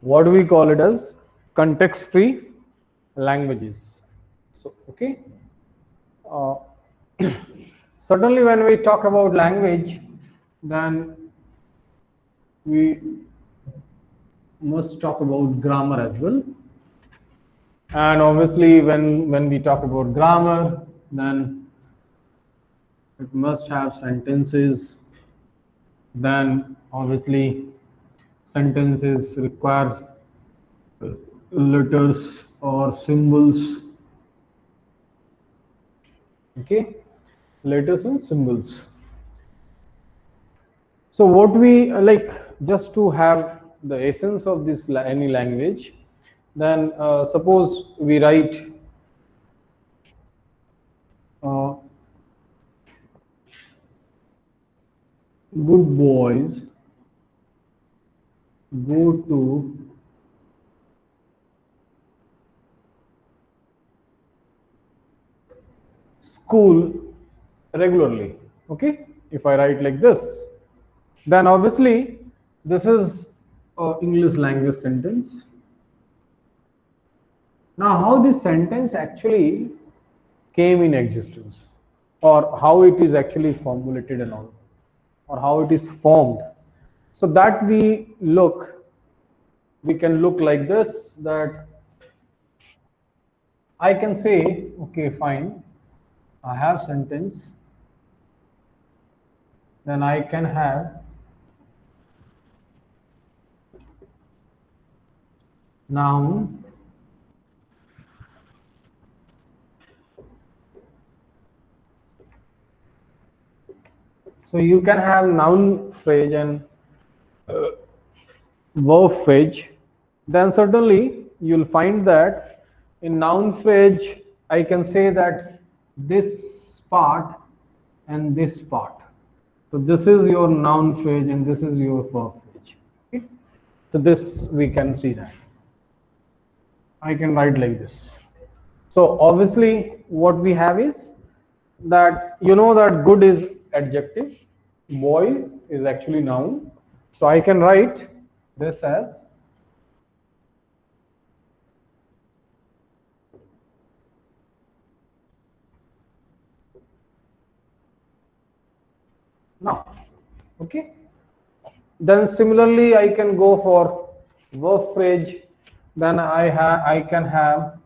what we call it as context free languages. So okay, uh, certainly when we talk about language, then we must talk about grammar as well. And obviously when we talk about grammar, then it must have sentences. Then obviously sentences requires letters or symbols. Okay, letters and symbols. So what we like, just to have the essence of this any language, then suppose we write uh, good boys go to school regularly. Okay, if I write like this, then obviously this is a English language sentence. Now how this sentence actually came in existence, or how it is actually formulated and all, or how it is formed, so that we can look like this, that I can say, okay, fine, I have sentence, then I can have noun, so you can have noun phrase and verb phrase. Then certainly you'll find that in noun phrase I can say that this part and this part. So this is your noun phrase and this is your verb phrase. Okay? So this we can see that. I can write like this. So obviously what we have is that you know that good is adjective, boy is actually noun. So I can write this as noun. Okay. Then similarly I can go for verb phrase. Then I can have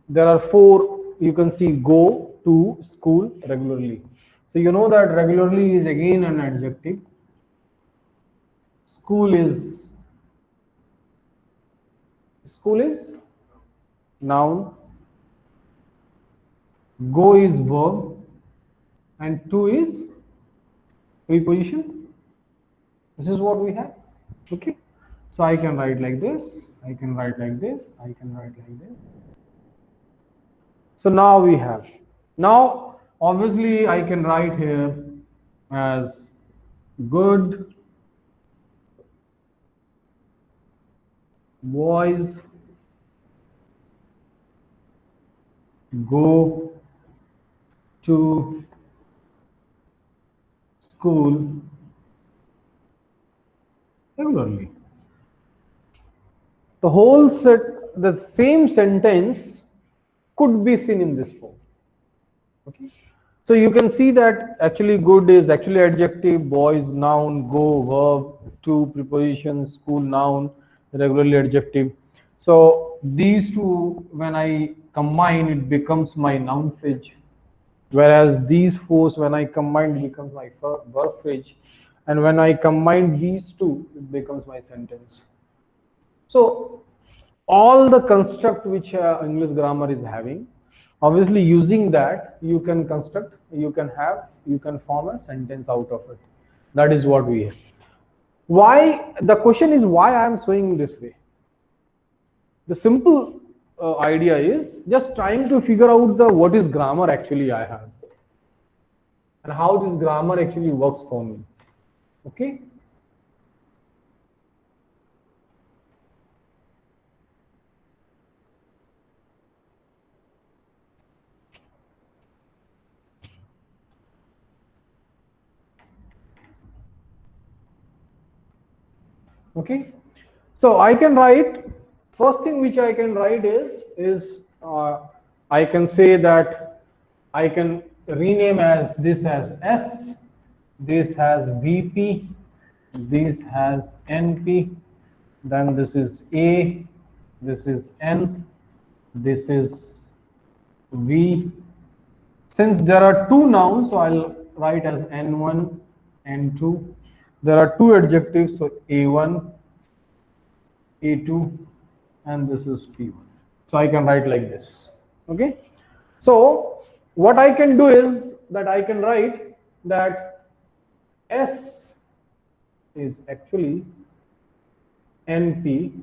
there are four, you can see go to school regularly. So you know that regularly is again an adjective, school is school is noun, go is verb, and to is preposition. This is what we have. Okay, so I can write like this, I can write like this, I can write like this. So now we have, now obviously I can write here as good boys go to school regularly. The whole set, the same sentence could be seen in this form. Okay. So you can see that actually good is actually adjective, boys noun, go verb, to preposition, school noun, regularly adjective. So these two, when I combine, it becomes my noun phrase. Whereas these four, when I combine, it becomes my verb phrase. And when I combine these two, it becomes my sentence. So all the construct which English grammar is having, obviously using that you can construct, you can form a sentence out of it. That is what we have. Why, the question is why I am showing this way. The simple idea is just trying to figure out the what is grammar actually I have, and how this grammar actually works for me. Okay. Okay, so I can write, first thing which I can write is I can say that I can rename as this as S, this has VP, this has NP, then this is A, this is N, this is V. Since there are two nouns, so I'll write as N1, N2. There are two adjectives, so A1, A2, and this is P1. So I can write like this. Okay. So what I can do is that I can write that S is actually NP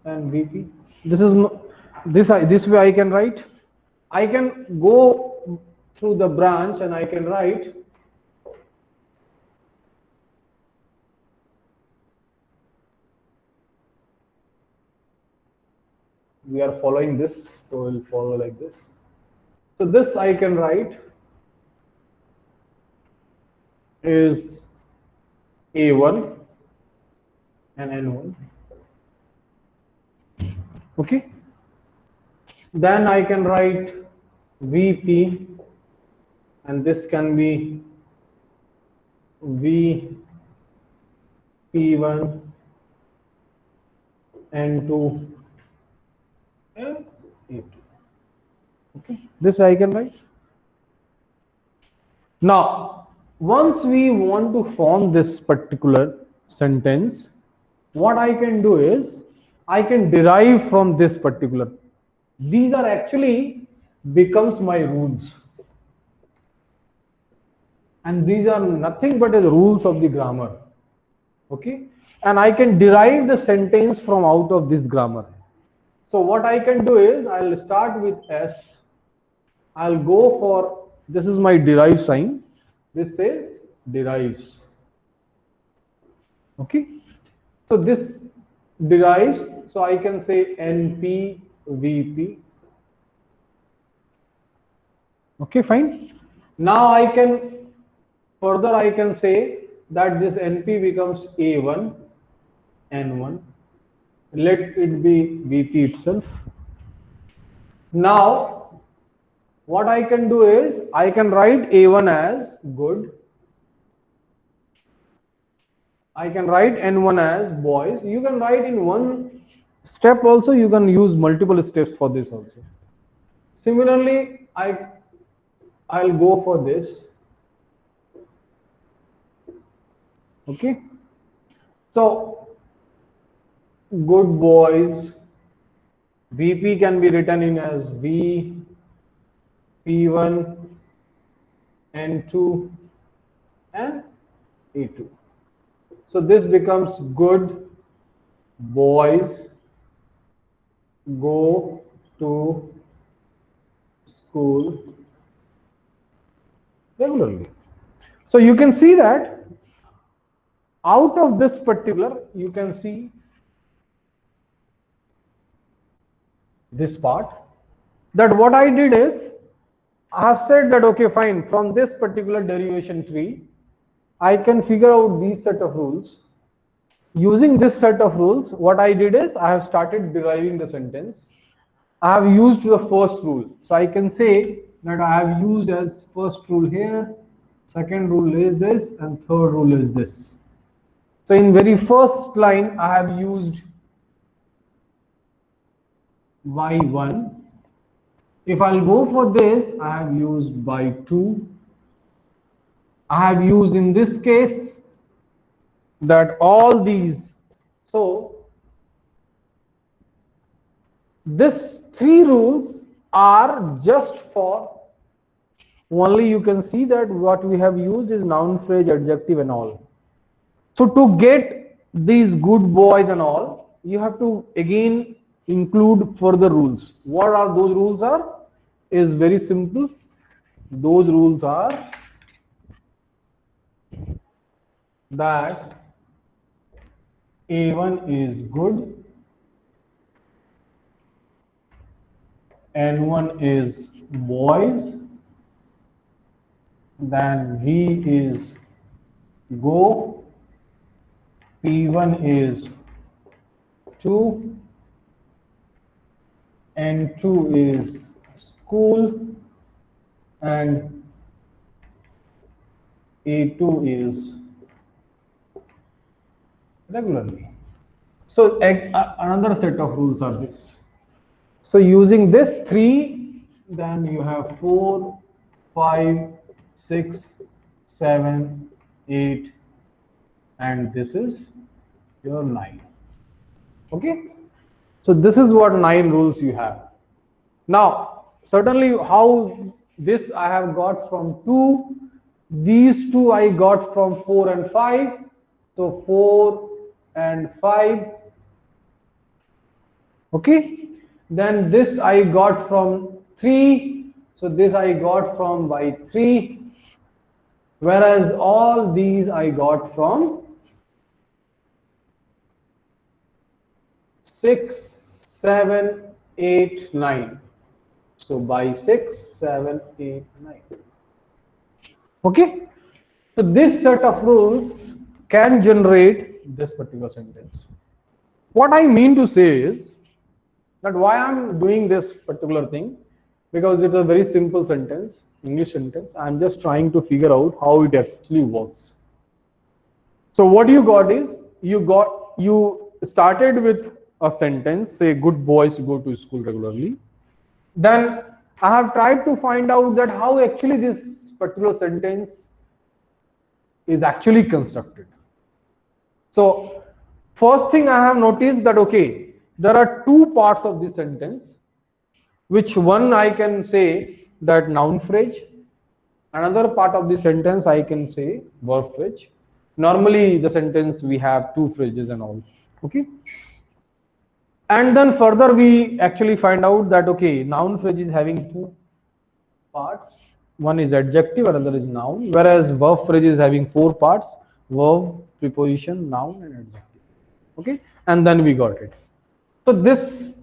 and VP. This is this way I can write. I can go through the branch and I can write we are following this, so we'll follow like this. So this I can write is A1 and N1. Okay. Then I can write VP, and this can be VP1, N2, and A2. Okay. This I can write. Now, once we want to form this particular sentence, what I can do is I can derive from this particular. These are actually becomes my rules, and these are nothing but as rules of the grammar. Okay, and I can derive the sentence from out of this grammar. So what I can do is I'll start with S. I'll go for, this is my derive sign. This says derives. Okay, so this derives, so I can say NP VP. Okay, fine. Now I can further I can say that this NP becomes A1 N1. Let it be VP itself. Now what I can do is I can write A1 as good. I can write N1 as boys. You can write in one step also, you can use multiple steps for this also. Similarly, I'll go for this. Okay. So good boys. VP can be written in as V, P1, N2, and E2. So this becomes good boys go to school regularly. So you can see that out of this particular, you can see this part, that what I did is I have said that okay fine, from this particular derivation tree I can figure out these set of rules. Using this set of rules, what I did is I have started deriving the sentence. I have used the first rule, so I can say that I have used as first rule here, second rule is this, and third rule is this. So in very first line I have used y1. If I'll go for this, I have used by 2. I have used in this case that all these. So this 3 rules are just for only, you can see that what we have used is noun phrase, adjective and all. So to get these good boys and all, you have to again include further rules. What are those rules are? Is very simple. Those rules are that A1 is good, N1 is boys, then V is go, P1 is 2, N2 is school, and A2 is regularly. So another set of rules are this. So using this 3, then you have 4, 5, 6, 7, 8, and this is your 9. Okay? So this is what 9 rules you have. Now, certainly how this I have got from 2, these 2 I got from 4 and 5. So 4 and 5. Okay. Then this I got from 3. So this I got from by 3. Whereas all these I got from 6, 7, 8, 9. So by 6, 7, 8, 9. Okay. So this set of rules can generate this particular sentence. What I mean to say is that why I'm doing this particular thing, because it's a very simple sentence, English sentence. I'm just trying to figure out how it actually works. So what you got is you started with a sentence, say good boys go to school regularly. Then I have tried to find out that how actually this particular sentence is actually constructed. So first thing I have noticed that okay, there are two parts of the sentence, which one I can say that noun phrase, another part of the sentence I can say verb phrase. Normally the sentence we have two phrases and all. Okay. And then further we actually find out that okay, noun phrase is having two parts. One is adjective, another is noun, whereas verb phrase is having four parts: verb, preposition, noun, and adjective. Okay, and then we got it. So this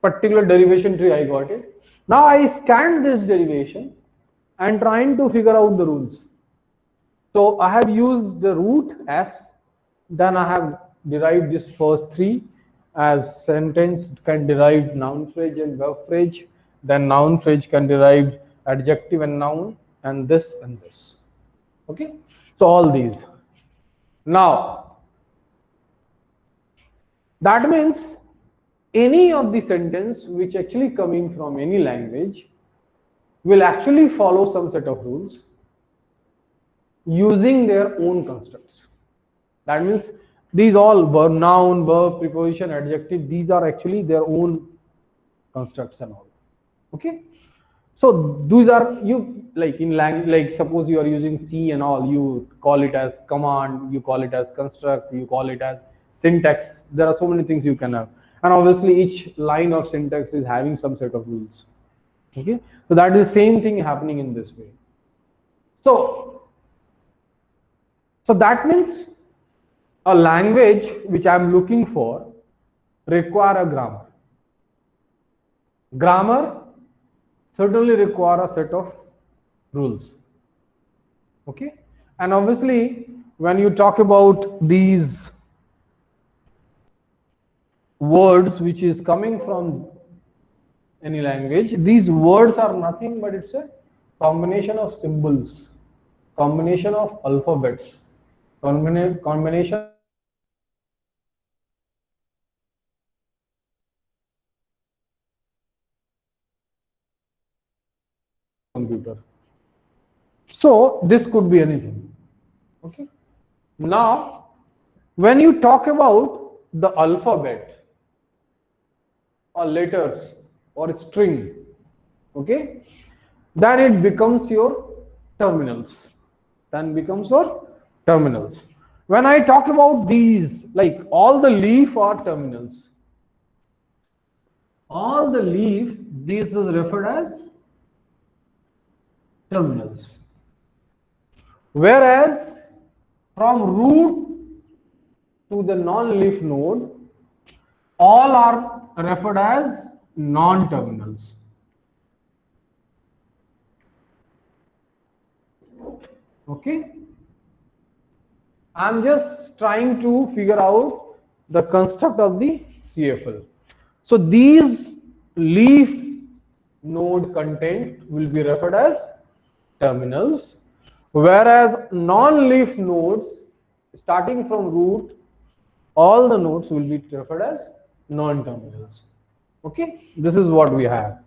particular derivation tree I got it. Now I scanned this derivation and trying to figure out the rules. So I have used the root s, then I have derived this first three as sentence can derive noun phrase and verb phrase, then noun phrase can derive adjective and noun, and this and this. Okay, so all these. Now that means any of the sentence which actually coming from any language will actually follow some set of rules using their own constructs. That means these all verb, noun, verb, preposition, adjective, these are actually their own constructs and all. Okay. So these are you like in language, like suppose you are using C and all, you call it as command, you call it as construct, you call it as syntax. There are so many things you can have, and obviously each line of syntax is having some set of rules. Okay, so that is the same thing happening in this way. So that means a language which I am looking for require a grammar. Grammar certainly require a set of rules. Okay, and obviously when you talk about these words which is coming from any language, these words are nothing but it's a combination of symbols, combination of alphabets, combination computer. So this could be anything. Okay. Now, when you talk about the alphabet or letters or string, okay, then it becomes your terminals. Then becomes your terminals. When I talk about these, like all the leaf are terminals. All the leaf, this is referred as terminals. Whereas from root to the non-leaf node, all are referred as non-terminals. Okay, I'm just trying to figure out the construct of the CFL. So these leaf node content will be referred as terminals, whereas non-leaf nodes starting from root, all the nodes will be referred as non-terminals. Okay, this is what we have.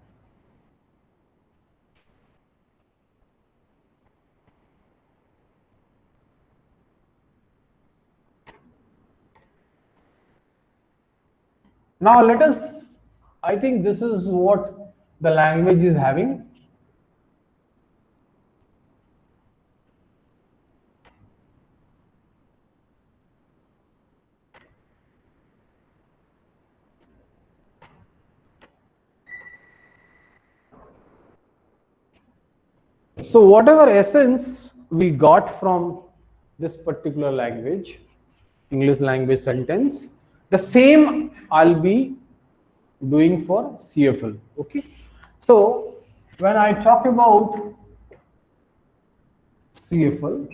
Now let us, I think this is what the language is having. So whatever essence we got from this particular language, English language sentence, the same I'll be doing for CFL. Okay. So when I talk about CFL,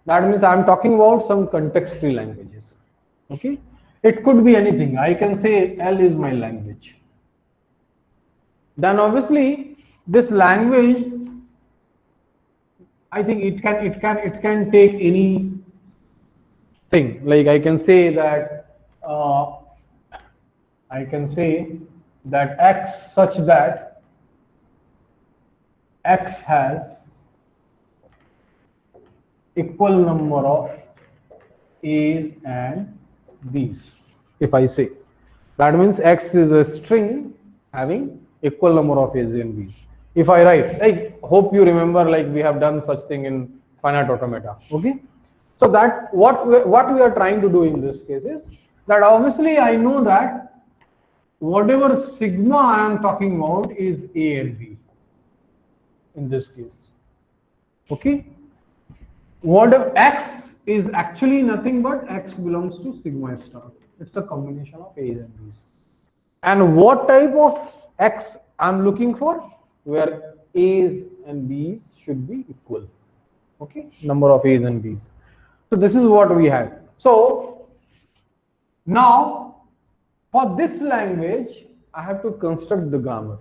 that means I'm talking about some context-free languages. Okay. It could be anything. I can say L is my language. Then obviously this language, I think it can take any thing. Like I can say that I can say that X such that X has equal number of A's and B's. If I say that means X is a string having equal number of A's and B's. If I write, I hope you remember, like we have done such thing in finite automata. Okay, so that what we are trying to do in this case is that obviously I know that whatever sigma I am talking about is A and B in this case. Okay, what if X is actually nothing but X belongs to sigma star. It's a combination of A's and B's. And what type of X I'm looking for? Where A's and B's should be equal. Okay, number of A's and B's. So this is what we had. So now for this language, I have to construct the grammar.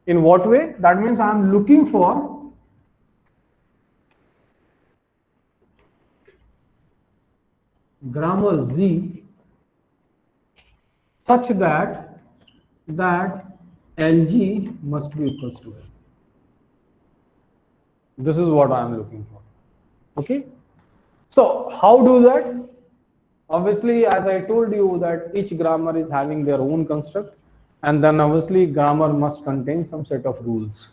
In what way? That means I'm looking for grammar Z such that LG must be equals to L. This is what I am looking for. Okay. So how do that? Obviously, as I told you that each grammar is having their own construct, and then obviously grammar must contain some set of rules.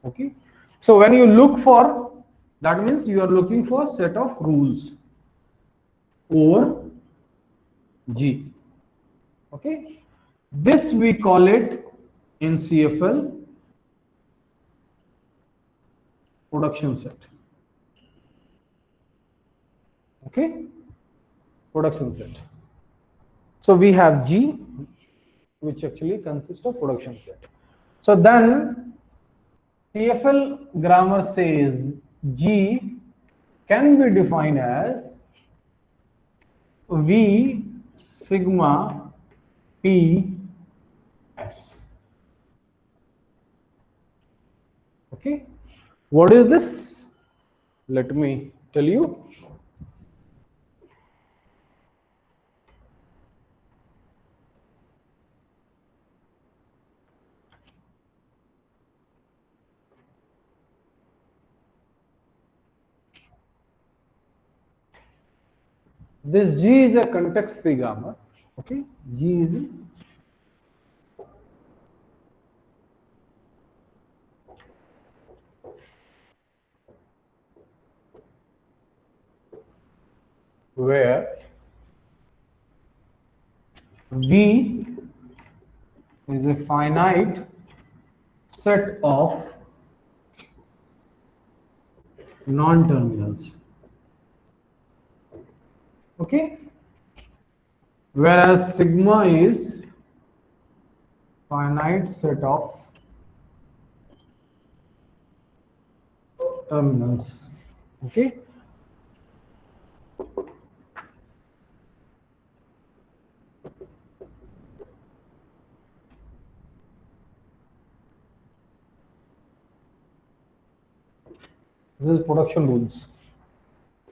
Okay. So when you look for, that means you are looking for set of rules over G. Okay. This we call it in CFL production set. Okay. Production set. So we have G, which actually consists of production set. So then CFL grammar says G can be defined as V sigma P S. Okay. What is this? Let me tell you. This G is a context-free grammar. Okay, G is where V is a finite set of non-terminals. Okay, whereas sigma is finite set of terminals. Okay. This is production rules.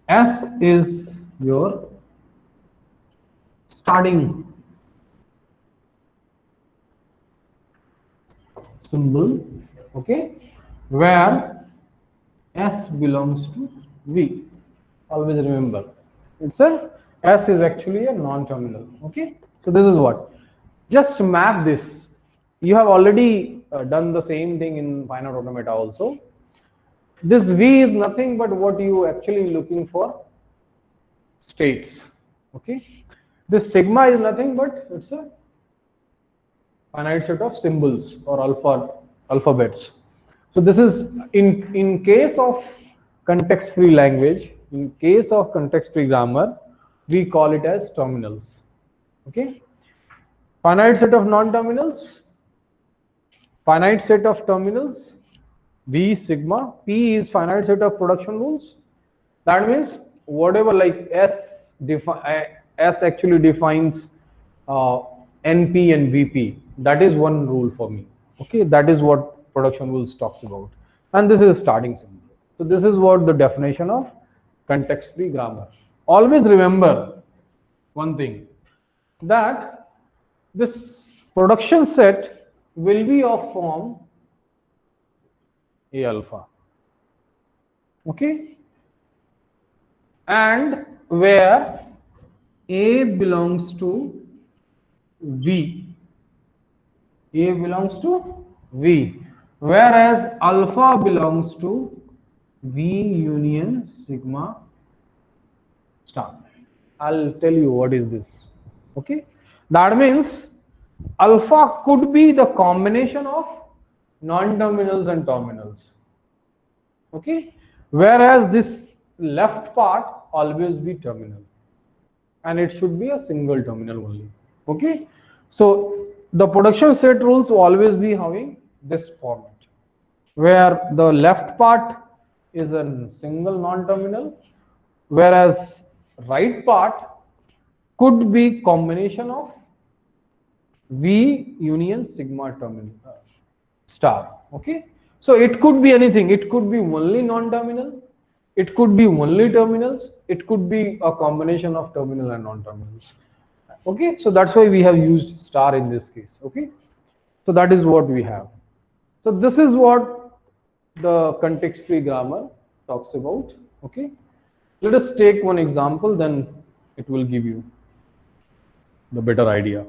S is your starting symbol, okay, where S belongs to V. Always remember, it's a S is actually a non-terminal. Okay, so this is what. Just map this. You have already done the same thing in finite automata also. This V is nothing but what you actually looking for, states. Okay, this sigma is nothing but it's a finite set of symbols or alphabets. So this is in case of context free language, in case of context free grammar, we call it as terminals. Okay, finite set of non-terminals, finite set of terminals, V sigma, P is finite set of production rules. That means whatever like S actually defines uh, NP and VP. That is one rule for me. Okay, that is what production rules talks about. And this is a starting symbol. So this is what the definition of context-free grammar. Always remember one thing, that this production set will be of form A alpha. Okay, and where A belongs to V. A belongs to V, whereas alpha belongs to V union sigma star. I'll tell you what is this. Okay, that means alpha could be the combination of non-terminals and terminals. Okay, whereas this left part always be terminal, and it should be a single terminal only. Okay, so the production set rules will always be having this format, where the left part is a single non-terminal, whereas right part could be combination of V union sigma terminal star. Okay, so it could be anything. It could be only non-terminal, it could be only terminals, it could be a combination of terminal and non-terminals. Okay, so that's why we have used star in this case. Okay, so that is what we have. So this is what the context free grammar talks about. Okay, let us take one example, then it will give you the better idea.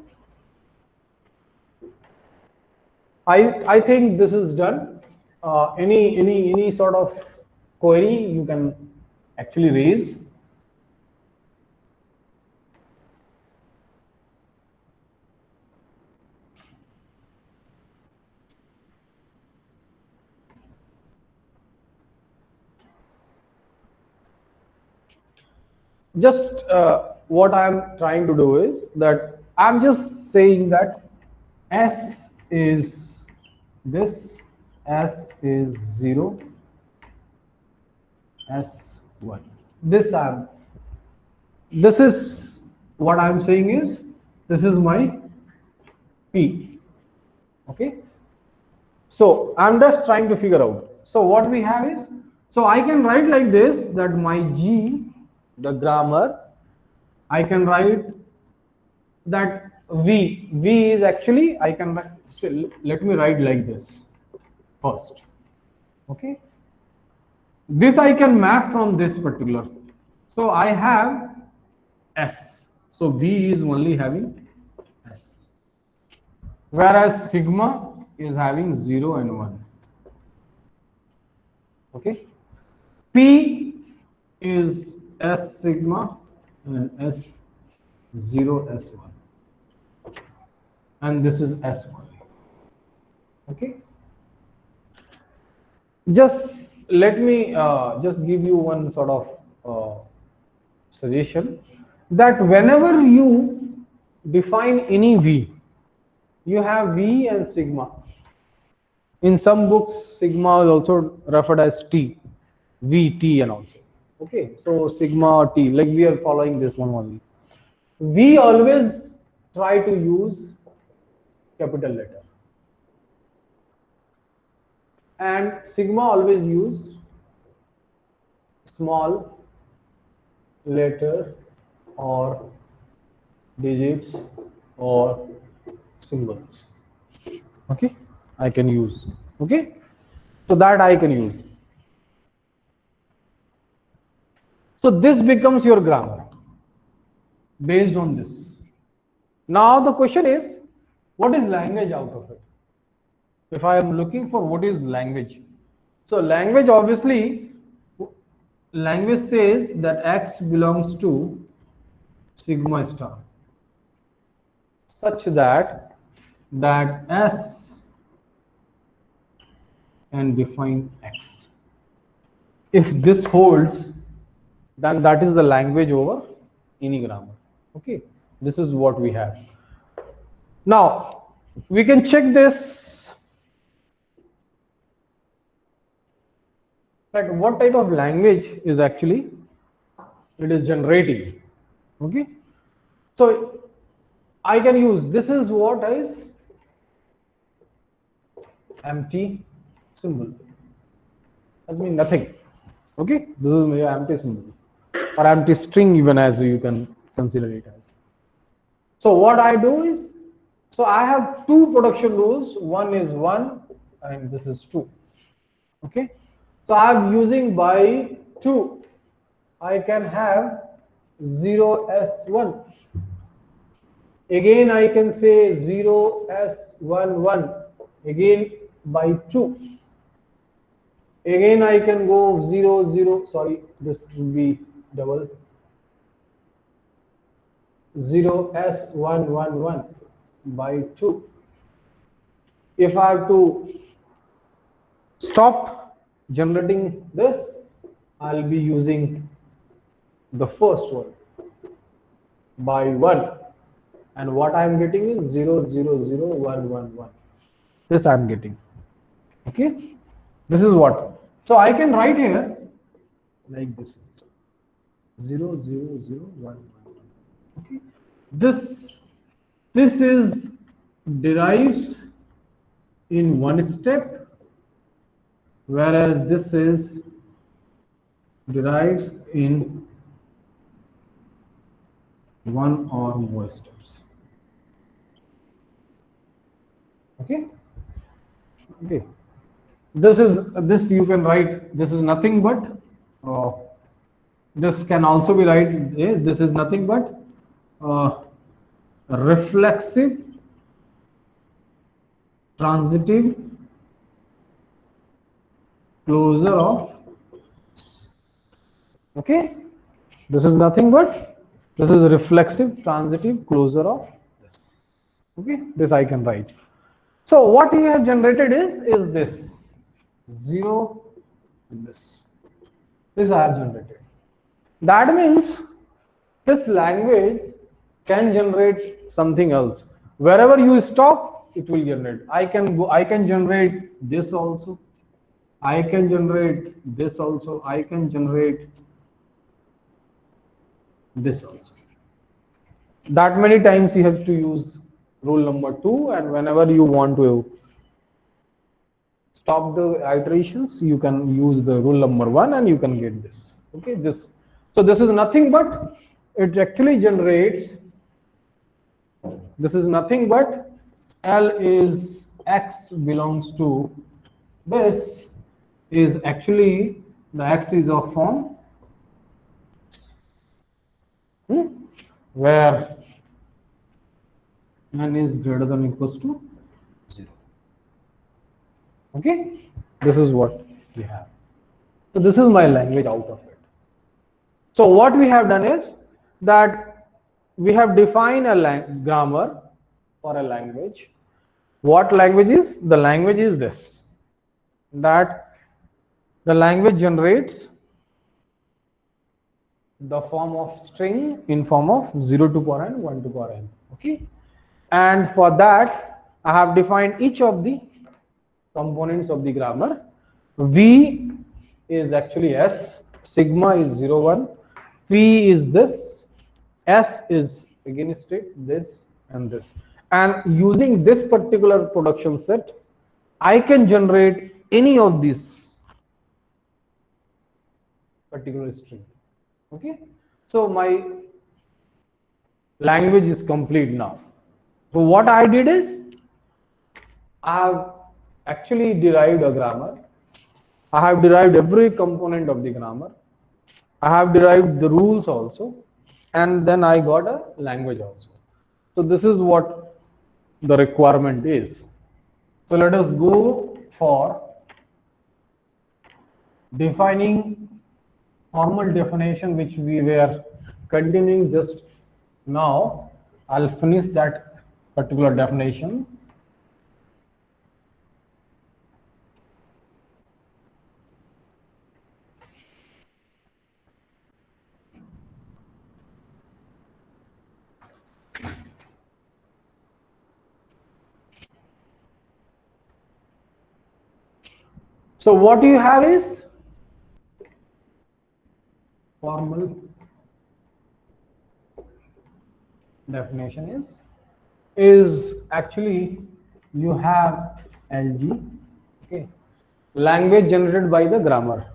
I think this is done. Any sort of query you can actually raise. Just what I'm trying to do is that I'm just saying that S is this, S is 0, S1. This is what I'm saying is this is my P. Okay. So I'm just trying to figure out. So what we have is, so I can write like this, that my G, the grammar, I can write that V is actually, I can write, so let me write like this first. Okay. This I can map from this particular. So I have S. So V is only having S. Whereas sigma is having 0 and 1. Okay. P is S sigma and S0 S1, and this is S1. Okay, just let me just give you one sort of suggestion, that whenever you define any V, you have V and sigma. In some books sigma is also referred as T, V, T and also. Okay, so sigma t, like we are following this one only. We always try to use capital letter, and sigma always use small letter or digits or symbols. Okay, I can use. Okay, so that I can use. So this becomes your grammar based on this. Now the question is, what is language out of it? If I am looking for what is language, so language, obviously, language says that X belongs to sigma star, such that S can define X. If this holds, then that is the language over any grammar. Okay, this is what we have. Now we can check this, that what type of language is actually it is generating. Okay, so I can use, this is what is empty symbol. That means nothing. Okay, this is my empty symbol or empty string, even as you can consider it as. So what I do is, so I have two production rules. One is 1 and this is 2. Okay, so I'm using by 2. I can have 0s1. Again I can say 0s11. Again by 2. Again I can go 0, sorry, this will be double, 0s111 by 2. If I have to stop generating this, I'll be using the first one by 1, and what I'm getting is 0, 0, 0, 1, 1, 1. This I'm getting. Okay, this is what. So I can write here like this: 0, 0, 0, 1, 1, 1. Okay, this is derives in one step, whereas this is derives in one or more steps. Okay, okay, this you can write, this is nothing but this can also be write, this is nothing but reflexive transitive closure of, okay, this is nothing but, this is reflexive transitive closure of this. Okay, this I can write. So what he has generated is this 0 and this I have generated. That means this language can generate something else. Wherever you stop, it will generate. I can generate this also. I can generate this also. I can generate this also. That many times you have to use rule number 2, and whenever you want to stop the iterations, you can use the rule number 1 and you can get this. Okay, this. So this is nothing but, it actually generates, this is nothing but L is X belongs to this is actually the X is of form where n is greater than or equals to 0. Okay, this is what we have. So this is my language out of it. So what we have done is that we have defined a grammar for a language. What language is? The language is this, that the language generates the form of string in form of 0 to power n, 1 to power n. Okay, and for that I have defined each of the components of the grammar. V is actually S, sigma is 0, 1, P is this, S is against it, this and this. And using this particular production set, I can generate any of these particular string. Okay, so my language is complete now. So what I did is I have actually derived a grammar. I have derived every component of the grammar. I have derived the rules also, and then I got a language also. So this is what the requirement is. So let us go for defining formal definition, which we were continuing just now. I'll finish that particular definition. So what you have is formal definition is actually you have LG, okay, language generated by the grammar.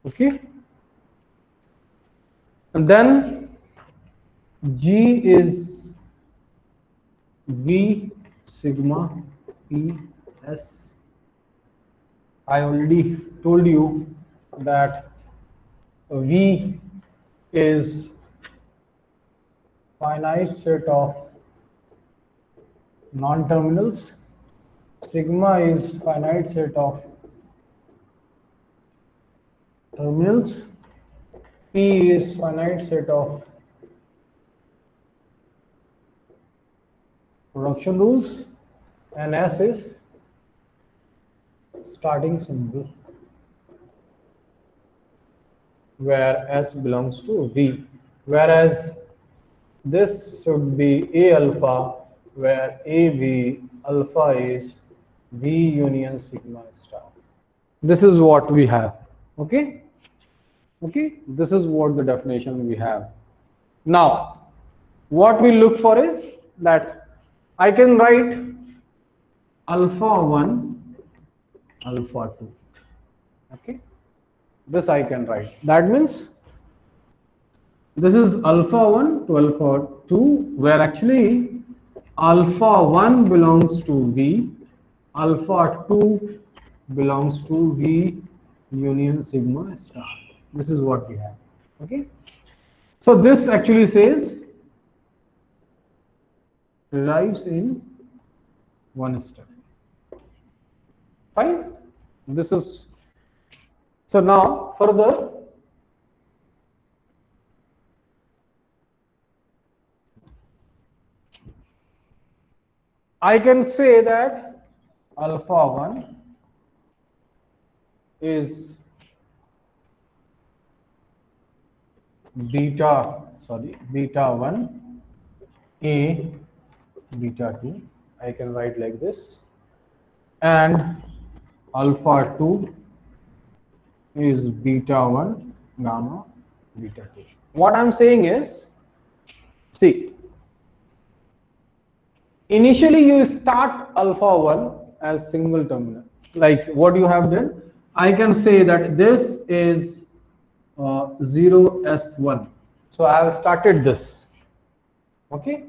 Okay, and then G is V sigma P S. I already told you that V is finite set of non-terminals. Sigma is finite set of terminals. P is finite set of production rules, and S is starting symbol, where S belongs to V, whereas this should be A alpha, where AV alpha is V union sigma star. This is what we have. Okay, okay, this is what the definition we have. Now what we look for is that I can write alpha 1, alpha 2. Okay, this I can write. That means this is alpha 1 to alpha 2, where actually alpha 1 belongs to V, alpha 2 belongs to V union sigma star. This is what we have. Okay, so this actually says derives in one step. Fine, this is so. Now further, I can say that alpha 1 is beta 1 A beta 2. I can write like this, and alpha 2 is beta 1 gamma beta 2. What I'm saying is, see, initially you start alpha 1 as single terminal. Like what you have done, I can say that this is 0S1. So I have started this. Okay,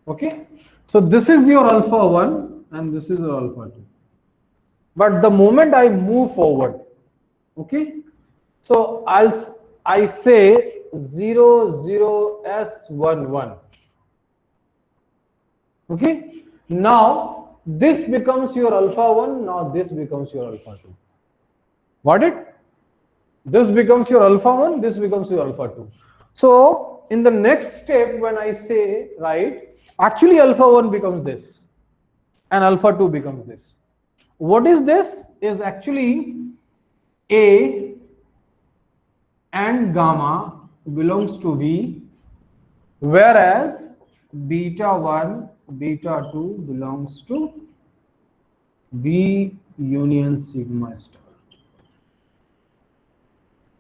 okay, so this is your alpha 1 and this is your alpha 2. But the moment I move forward, okay, so I say 0S11. Okay, now this becomes your alpha 1, now this becomes your alpha 2. Got it? This becomes your alpha 1, this becomes your alpha 2. So in the next step, when I say, right, actually alpha 1 becomes this and alpha 2 becomes this. What is this? Is actually A and gamma belongs to V, whereas beta 1, beta 2 belongs to B union sigma star.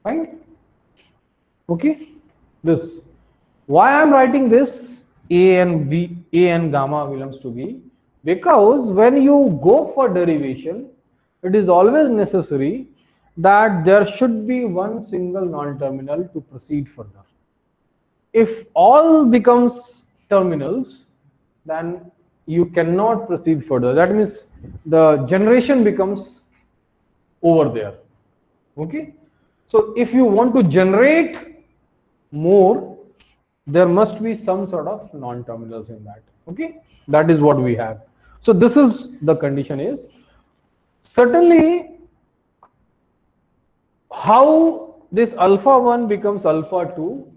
Fine. Okay. This. Why I am writing this A and B, A and gamma belongs to B? Because when you go for derivation, it is always necessary that there should be one single non-terminal to proceed further. If all becomes terminals, then you cannot proceed further. That means the generation becomes over there. Okay. So if you want to generate more, there must be some sort of non-terminals in that. Okay. That is what we have. So this is the condition is certainly how this alpha 1 becomes alpha 2,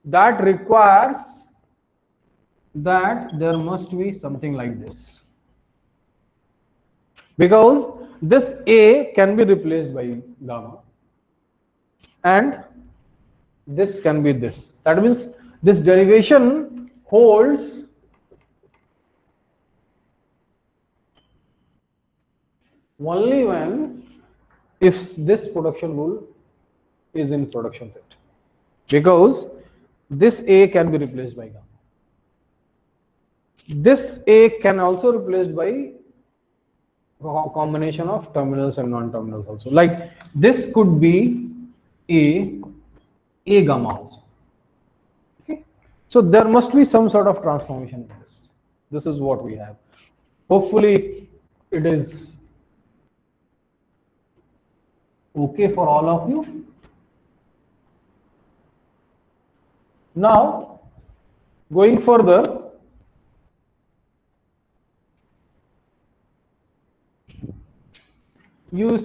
that requires that there must be something like this, because this A can be replaced by gamma and this can be this. That means this derivation holds only when if this production rule is in production set, because this A can be replaced by gamma. This A can also replaced by combination of terminals and non-terminals also. Like this could be A gamma also. Okay. So there must be some sort of transformation in this. This is what we have. Hopefully it is okay for all of you. Now going further, you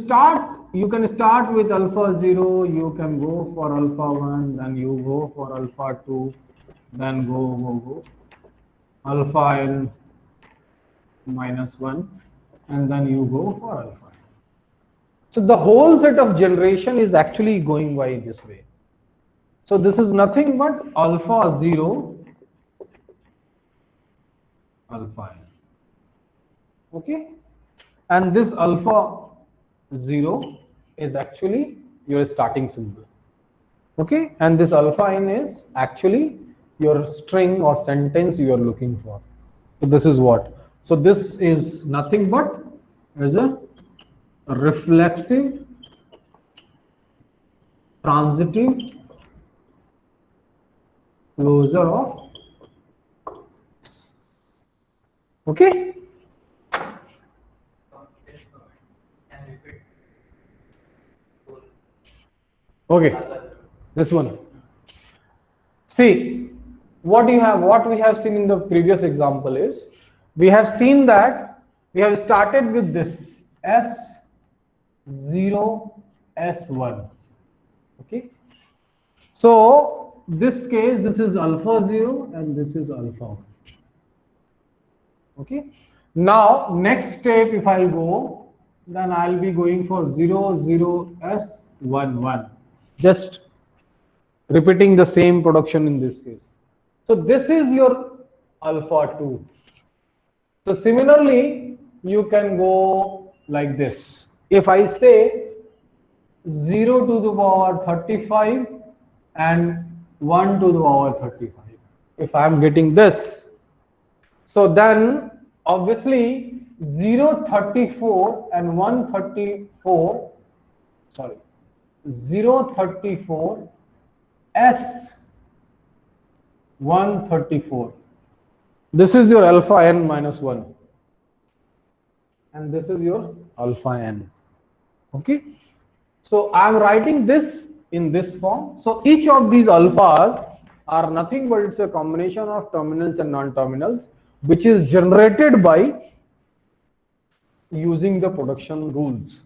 can start with alpha 0, you can go for alpha 1, then you go for alpha 2, then go alpha n minus 1, and then you go for alpha. So the whole set of generation is actually going by this way. So this is nothing but alpha 0, alpha n. Okay, and this alpha 0 is actually your starting symbol. Okay, and this alpha n is actually your string or sentence you are looking for. So this is what. So this is nothing but as a reflexive transitive closure of. Okay. Okay. This one. See, what we have seen in the previous example is we have seen that we have started with this S0 S1. Okay. So this case, this is alpha 0 and this is alpha 1. Okay. Now next step, if I'll go, then I'll be going for 0 0 S1 1. Just repeating the same production in this case. So this is your alpha 2. So similarly, you can go like this. If I say 0 to the power 35 and 1 to the power 35, if I am getting this, so then obviously 034 and 134, sorry, 034 S 134. This is your alpha n minus 1 and this is your alpha n. Okay. So I am writing this in this form. So each of these alphas are nothing but it's a combination of terminals and non-terminals which is generated by using the production rules.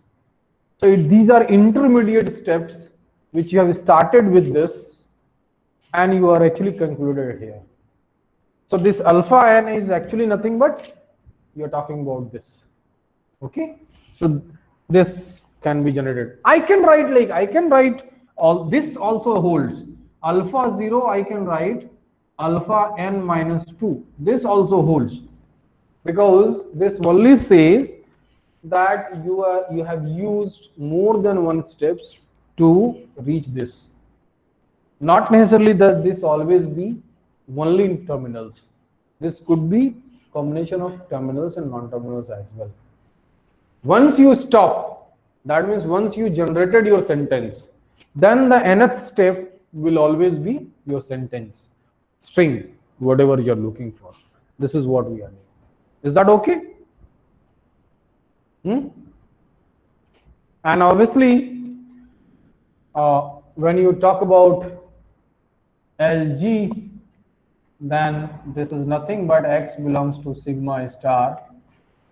So these are intermediate steps which you have started with this and you are actually concluded here. So this alpha n is actually nothing but you are talking about this. Okay. So this can be generated. I can write all this also holds alpha 0. I can write alpha n minus 2. This also holds, because this only says that you have used more than one steps to reach this. Not necessarily that this always be only in terminals. This could be combination of terminals and non-terminals as well. Once you stop, that means once you generated your sentence, then the nth step will always be your sentence string, whatever you're looking for. This is what we are doing. Is that okay? And obviously, when you talk about LG, then this is nothing but X belongs to sigma star,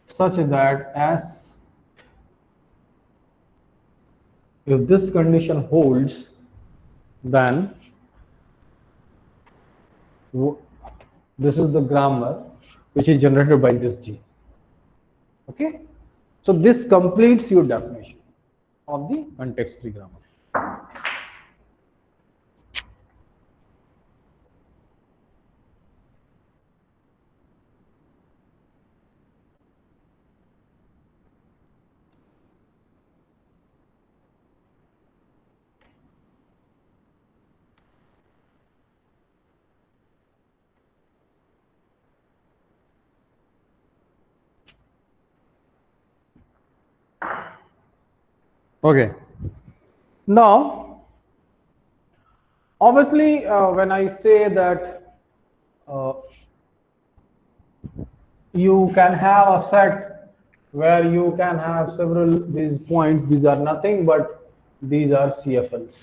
such that as if this condition holds, then this is the grammar which is generated by this G. Okay, so this completes your definition of the context-free grammar. Okay, now obviously when I say that you can have a set where you can have several these points, these are nothing but these are CFLs.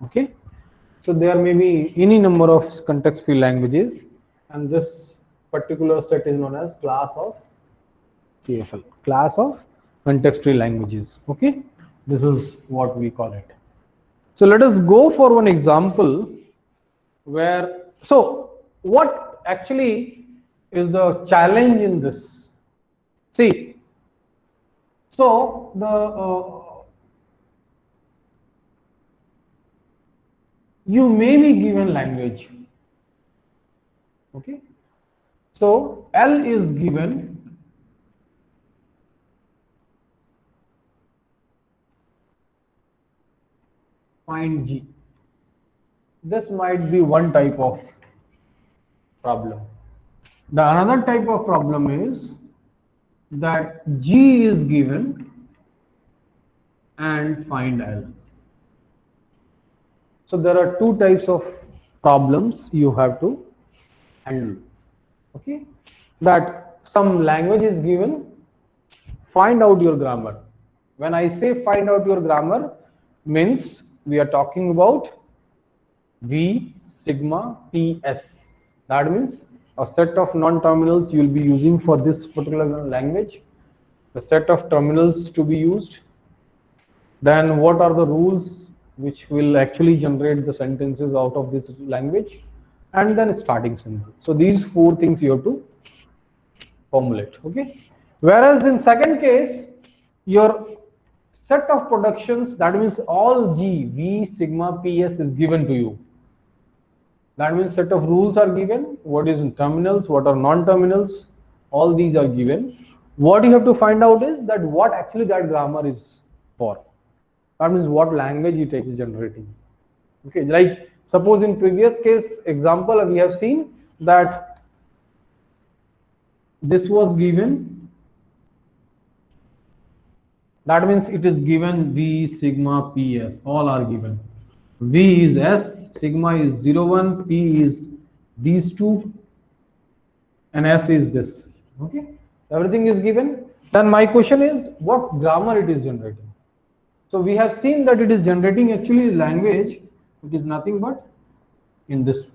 Okay, so there may be any number of context-free languages, and this particular set is known as class of CFL, class of context-free languages. Okay, this is what we call it. So let us go for one example where, so what actually is the challenge in this? See, so you may be given language. Okay, so L is given, find G. This might be one type of problem. The another type of problem is that G is given and find L. So there are two types of problems you have to handle. Okay, that some language is given, find out your grammar. When I say find out your grammar, means we are talking about V sigma PS. That means a set of non-terminals you will be using for this particular language, the set of terminals to be used, then what are the rules which will actually generate the sentences out of this language, and then starting symbol. So these four things you have to formulate. Okay, whereas in second case, your set of productions, that means all G, V, sigma, PS is given to you. That means set of rules are given, what is in terminals, what are non-terminals, all these are given. What you have to find out is that what actually that grammar is for. That means what language it is generating. Okay, like suppose in previous case example we have seen that this was given, that means it is given V sigma PS, all are given. V is S, sigma is 0, 1, P is these two, and S is this. Okay, everything is given. Then my question is what grammar it is generating. So we have seen that it is generating actually language, it is nothing but in this.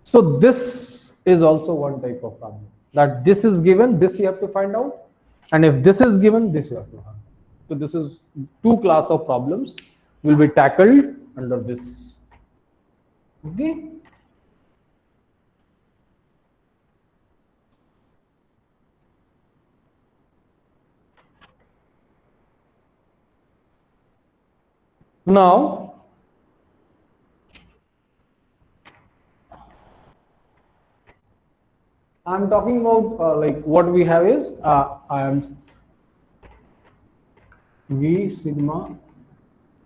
So this is also one type of problem, that this is given, this you have to find out, and if this is given, this you have to find. So this is two class of problems will be tackled under this. Okay. Now I'm talking about like what we have is I am V sigma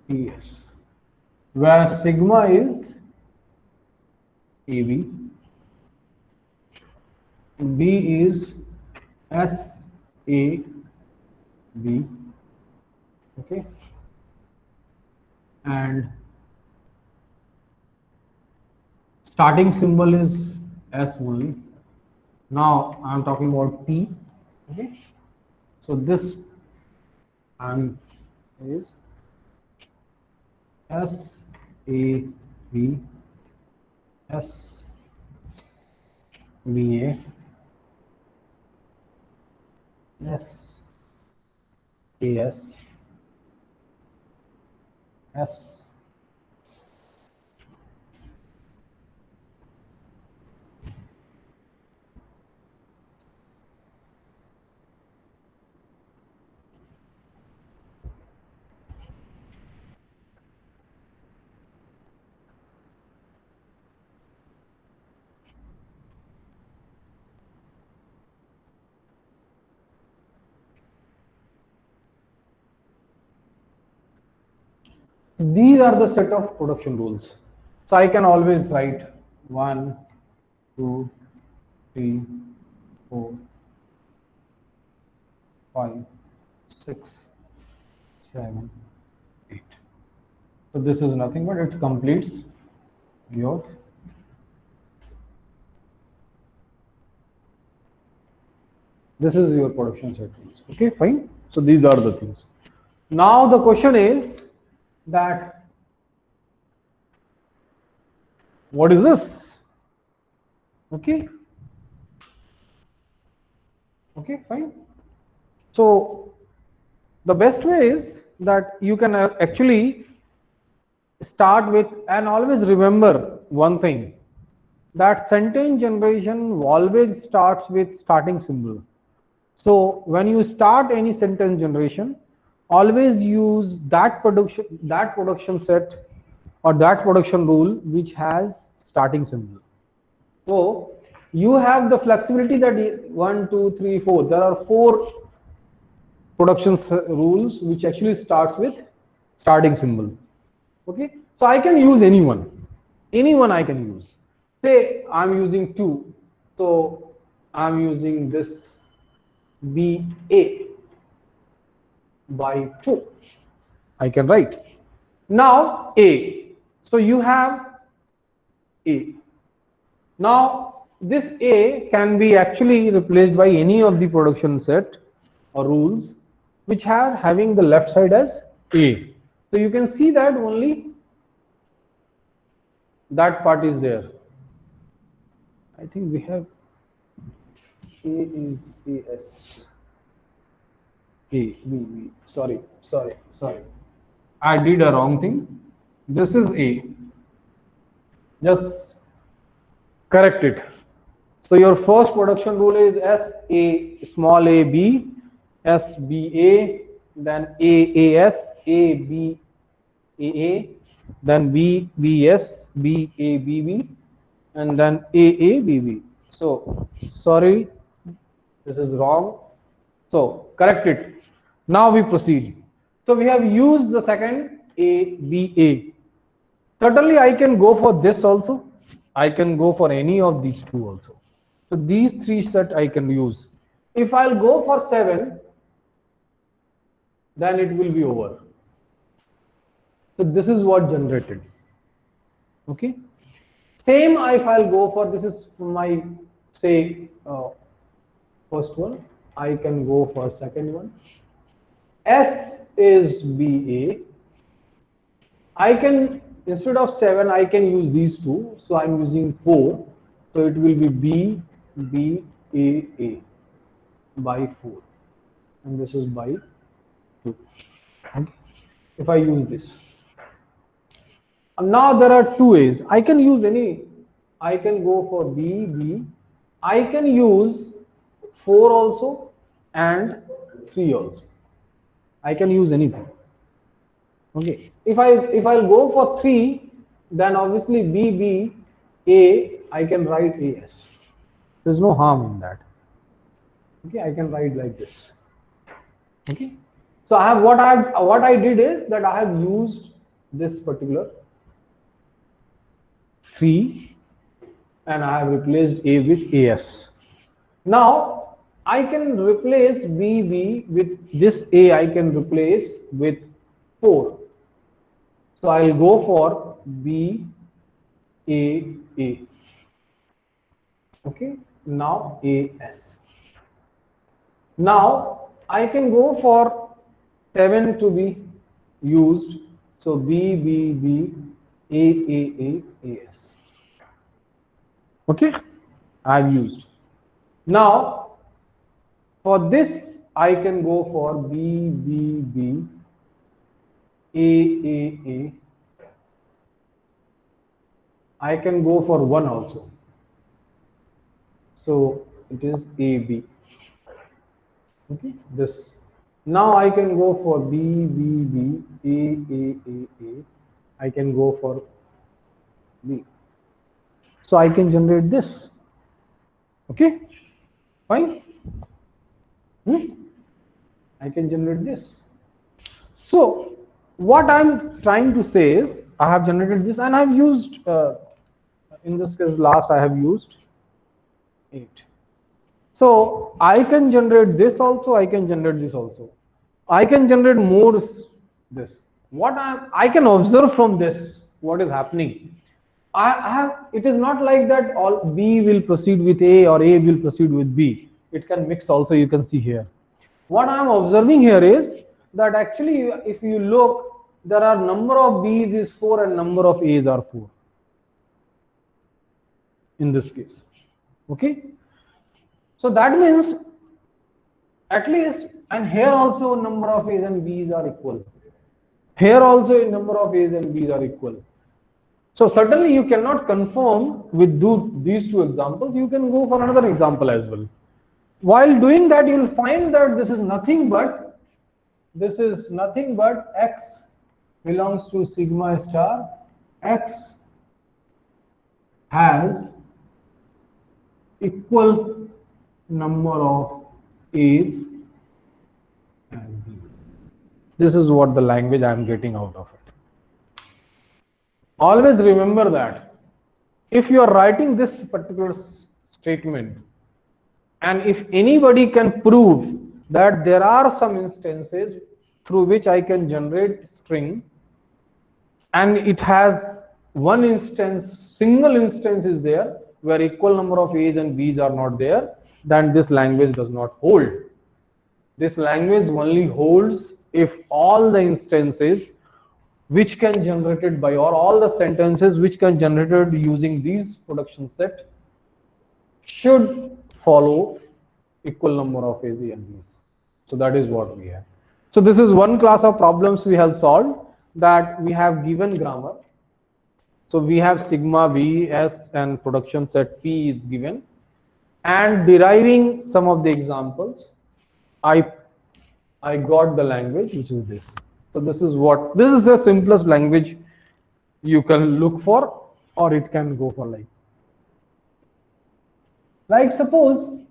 ES, where sigma is AB, B is SAB, okay, and starting symbol is S only. Now I'm talking about P, okay. So this is S A B S B A S A S S. These are the set of production rules. So I can always write 1, 2, 3, 4, 5, 6, 7, 8. So this is nothing but it completes your this is your production set rules. Okay, fine. So these are the things. Now the question is that what is this? Okay. Okay, fine. So the best way is that you can actually start with and always remember one thing, that sentence generation always starts with starting symbol. So when you start any sentence generation, always use that production set or that production rule which has starting symbol. So you have the flexibility that 1, 2, 3, 4. There are 4 production rules which actually starts with starting symbol. Okay, so I can use anyone I can use. Say I'm using 2, so I'm using this BA by 2. I can write now A. So you have A. Now this A can be actually replaced by any of the production set or rules which are having the left side as A. So you can see that only that part is there. I think we have A is AS. B. Sorry. I did a wrong thing. This is A. Just correct it. So your first production rule is S A small a B, S B A, then A S, A B A, then B B S, B A B B, and then A B B. So sorry, this is wrong. So correct it. Now we proceed. So we have used the second A B A. Certainly I can go for this also. I can go for any of these two also. So these 3 set I can use. If I'll go for 7, then it will be over. So this is what generated. Okay. Same if I'll go for, this is my say first one. I can go for second one. S is BA. I can, instead of 7, I can use these two. So I'm using 4. So it will be B by 4. And this is by 2. Okay. If I use this. Now there are 2 ways. I can use any. I can go for B. I can use 4 also and 3 also. I can use anything. Okay. If I'll go for 3, then obviously B A I can write AS. There's no harm in that. Okay, I can write like this. Okay, so what I did is that I have used this particular 3 and I have replaced A with AS. Now I can replace BB with this A, I can replace with 4. So I'll go for B A A. Okay, now AS. Now I can go for 7 to be used. So B B B A A A A S. Okay, I've used. Now for this I can go for B B B A A A. I can go for 1 also. So it is AB. Okay, this. Now I can go for B B B A A A A. I can go for B. So I can generate this. Okay, fine. I can generate this. So what I'm trying to say is I have generated this and I've used in this case last I have used 8. So I can generate this also, I can generate this also. I can generate more this. What I can observe from this, what is happening. I have, it is not like that all B will proceed with A or A will proceed with B. It can mix also, you can see here. What I am observing here is that actually if you look, there are number of B's is 4 and number of A's are 4 in this case. Okay. So that means at least, and here also number of A's and B's are equal. Here also a number of A's and B's are equal. So certainly you cannot confirm with these 2 examples. You can go for another example as well. While doing that, you will find that this is nothing but X belongs to sigma star. X has equal number of A's and B's. This is what the language I am getting out of it. Always remember that if you are writing this particular statement, and if anybody can prove that there are some instances through which I can generate string and it has one instance, single instance is there where equal number of A's and B's are not there, then this language does not hold. This language only holds if all the instances which can generated by, or all the sentences which can generated using these production set should follow equal number of A's and B's. So that is what we have. So this is one class of problems we have solved, that we have given grammar. So we have sigma V, S and production set P is given, and deriving some of the examples, I got the language which is this. So this is the simplest language you can look for, or it can go for like suppose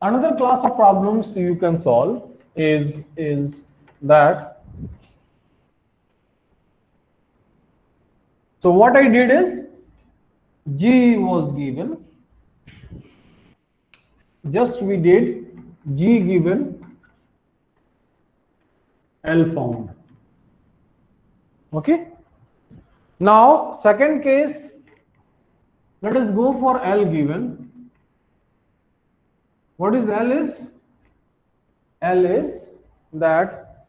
another class of problems you can solve is that. So what I did is G was given, just we did G given, L found. Okay. Now second case, let us go for L given. What is L is? L is that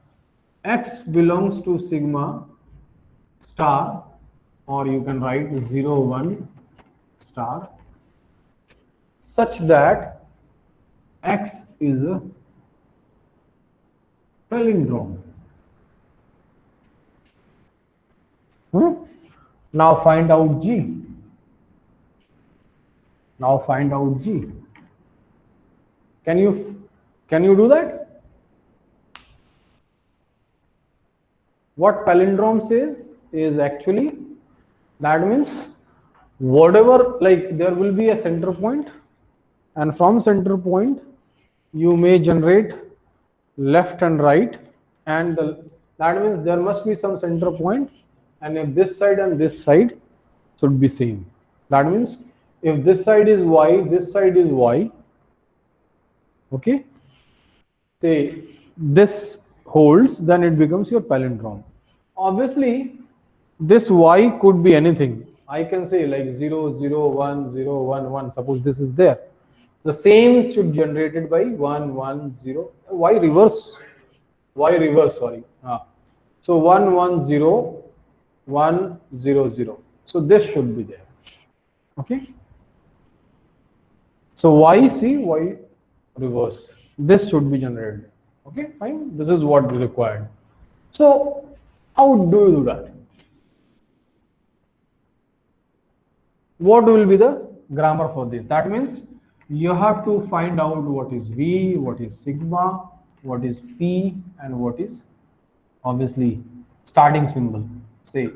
X belongs to sigma star, or you can write 0 1 star, such that X is a palindrome. Now find out G. Now find out G. Can you do that? What palindrome says is actually, that means whatever, like there will be a center point and from center point you may generate left and right, and that means there must be some center point, and if this side and this side should be same, that means if this side is y, this side is y, okay, say this holds, then it becomes your palindrome. Obviously this y could be anything. I can say like 0 0 1 0 1 1, suppose this is there, the same should generated by 1 1 0, y reverse, sorry, so 1 1 0 1 0 0, so this should be there, okay. So y, see, y reverse, this should be generated, okay, fine, this is what is required. So how do you do that? What will be the grammar for this? That means you have to find out what is V, what is sigma, what is P, and what is obviously starting symbol. Say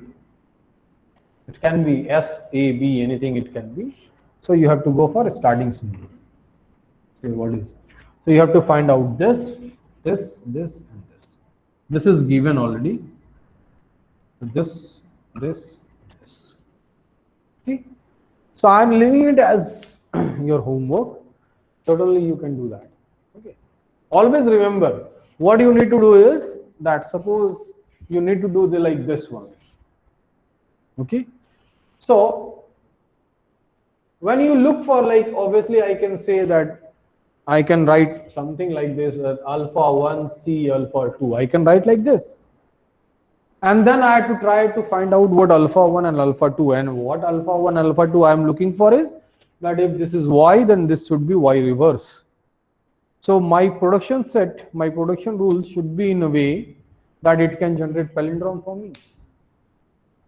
it can be S, A, B, anything it can be. So you have to go for a starting symbol. Say what is. So you have to find out this, this, this, and this. This is given already. This, this, this. Okay. So I am leaving it as your homework. Certainly you can do that. Okay. Always remember what you need to do is that suppose you need to do the like this one. Okay. So when you look for like obviously I can say that I can write something like this alpha 1 C alpha 2. I can write like this. And then I have to try to find out what alpha 1 and alpha 2, and what alpha 1 alpha 2 I am looking for is that if this is y, then this should be y reverse. So my production set, my production rules should be in a way that it can generate palindrome for me.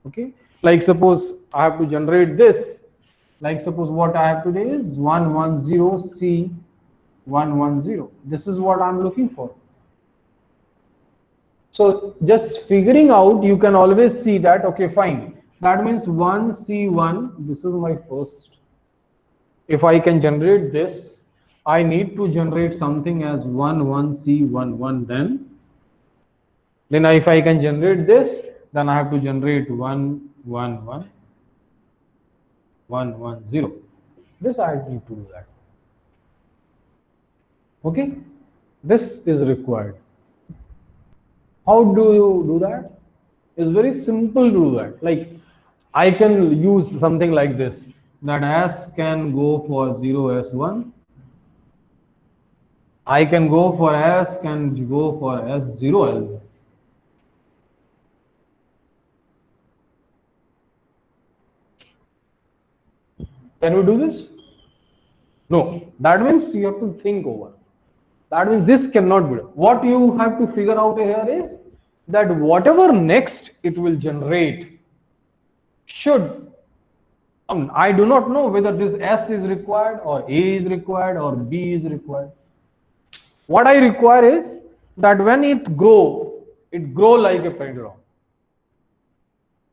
Okay, like suppose I have to generate this, like suppose what I have today is 110 C 110. This is what I'm looking for. So just figuring out, you can always see that, okay, fine. That means 1C1, this is my first. If I can generate this, I need to generate something as 11C11 then if I can generate this, then I have to generate 111 110. This I need to do that. Okay, this is required. How do you do that? It's very simple to do that. Like I can use something like this, that S can go for 0 S1. I can go for S can go for S0 L. Can we do this? No. That means you have to think over. That means this cannot be done. What you have to figure out here is that whatever next it will generate should, I do not know whether this S is required or A is required or B is required. What I require is that when it grow like a palindrome.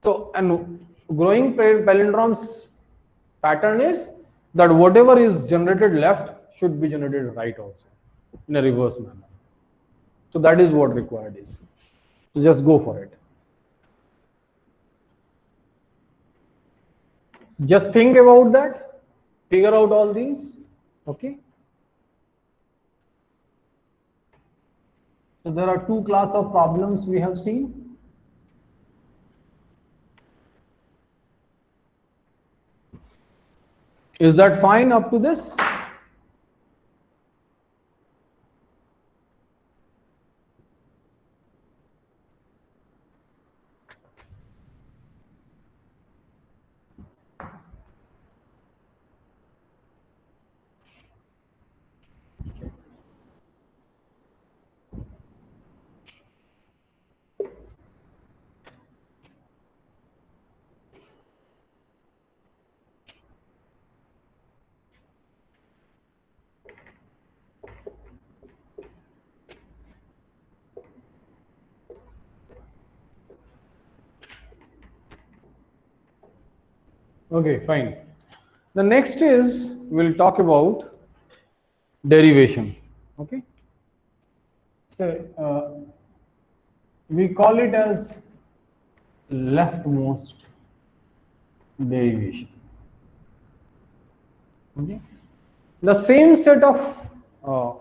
So, and growing palindromes pattern is that whatever is generated left should be generated right also in a reverse manner. So that is what required is. So just go for it. Just think about that, figure out all these, okay. So there are two class of problems we have seen. Is that fine up to this? Okay, fine. The next is we'll talk about derivation. Okay, so we call it as leftmost derivation. Okay, the same set of uh,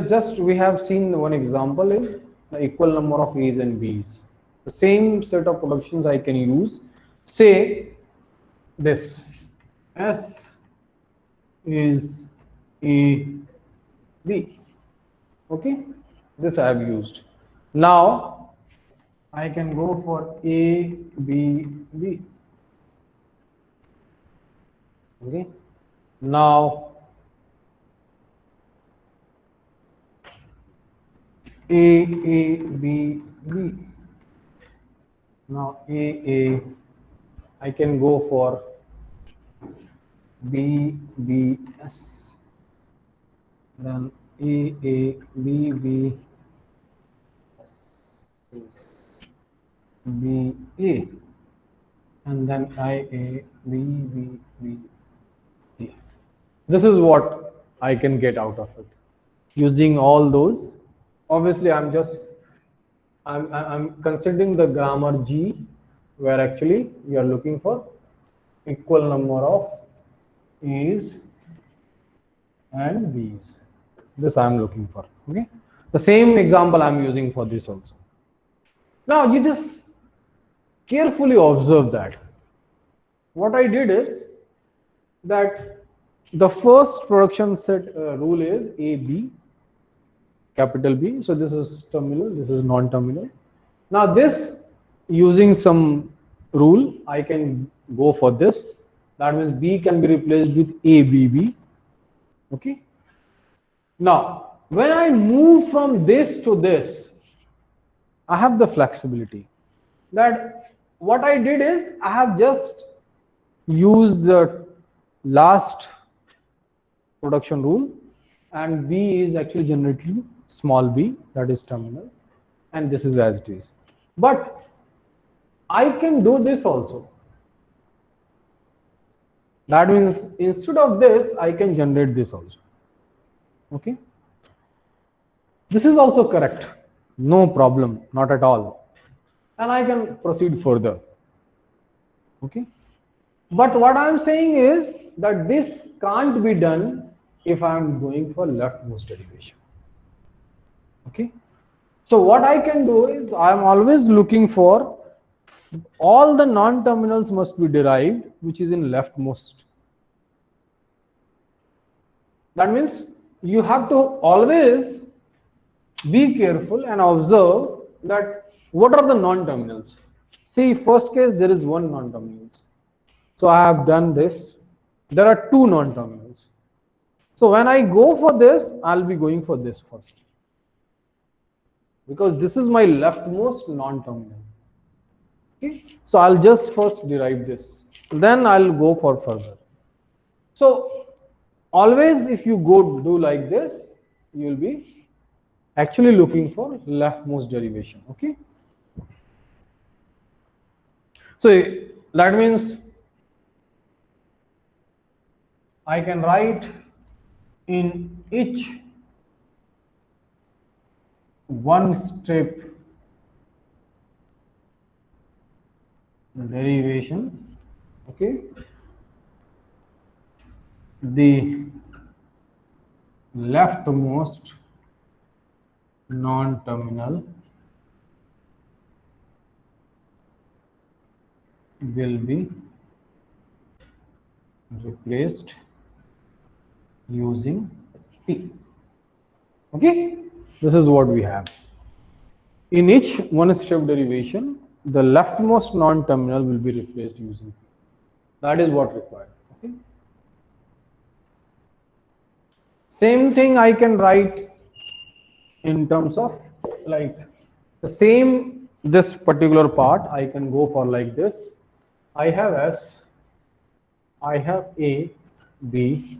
just we have seen one example is the equal number of A's and B's. The same set of productions I can use. Say this S is A B. Okay, this I have used. Now I can go for A B B. Okay. Now A B. Now A I can go for B B S. Then B S B A, and then B A. This is what I can get out of it using all those. Obviously, I'm considering the grammar G, where actually we are looking for equal number of A's and B's. This I'm looking for. Okay, the same example I'm using for this also. Now you just carefully observe that. What I did is that the first production set rule is A B, capital B. So this is terminal, this is non-terminal. Now this, using some rule, I can go for this. That means B can be replaced with ABB. Okay. Now, when I move from this to this, I have the flexibility. That what I did is I have just used the last production rule, and B is actually generating small b, that is terminal, and this is as it is. But I can do this also. That means instead of this, I can generate this also. Okay. This is also correct. No problem, not at all. And I can proceed further. Okay. But what I'm saying is that this can't be done if I'm going for leftmost derivation. Okay. So what I can do is I'm always looking for all the non-terminals must be derived, which is in leftmost. That means you have to always be careful and observe that what are the non-terminals. See, first case there is one non-terminals. So I have done this. There are two non-terminals. So when I go for this, I'll be going for this first, because this is my leftmost non-terminal. Okay, so I'll just first derive this, then I'll go for further. So always if you go do like this, you will be actually looking for leftmost derivation. Okay, so that means I can write in each one step derivation, okay, the leftmost non-terminal will be replaced using P. Okay, this is what we have. In each one step derivation, the leftmost non-terminal will be replaced using P. That is what required. Okay. Same thing I can write in terms of like the same, this particular part I can go for like this. I have S, I have A, B,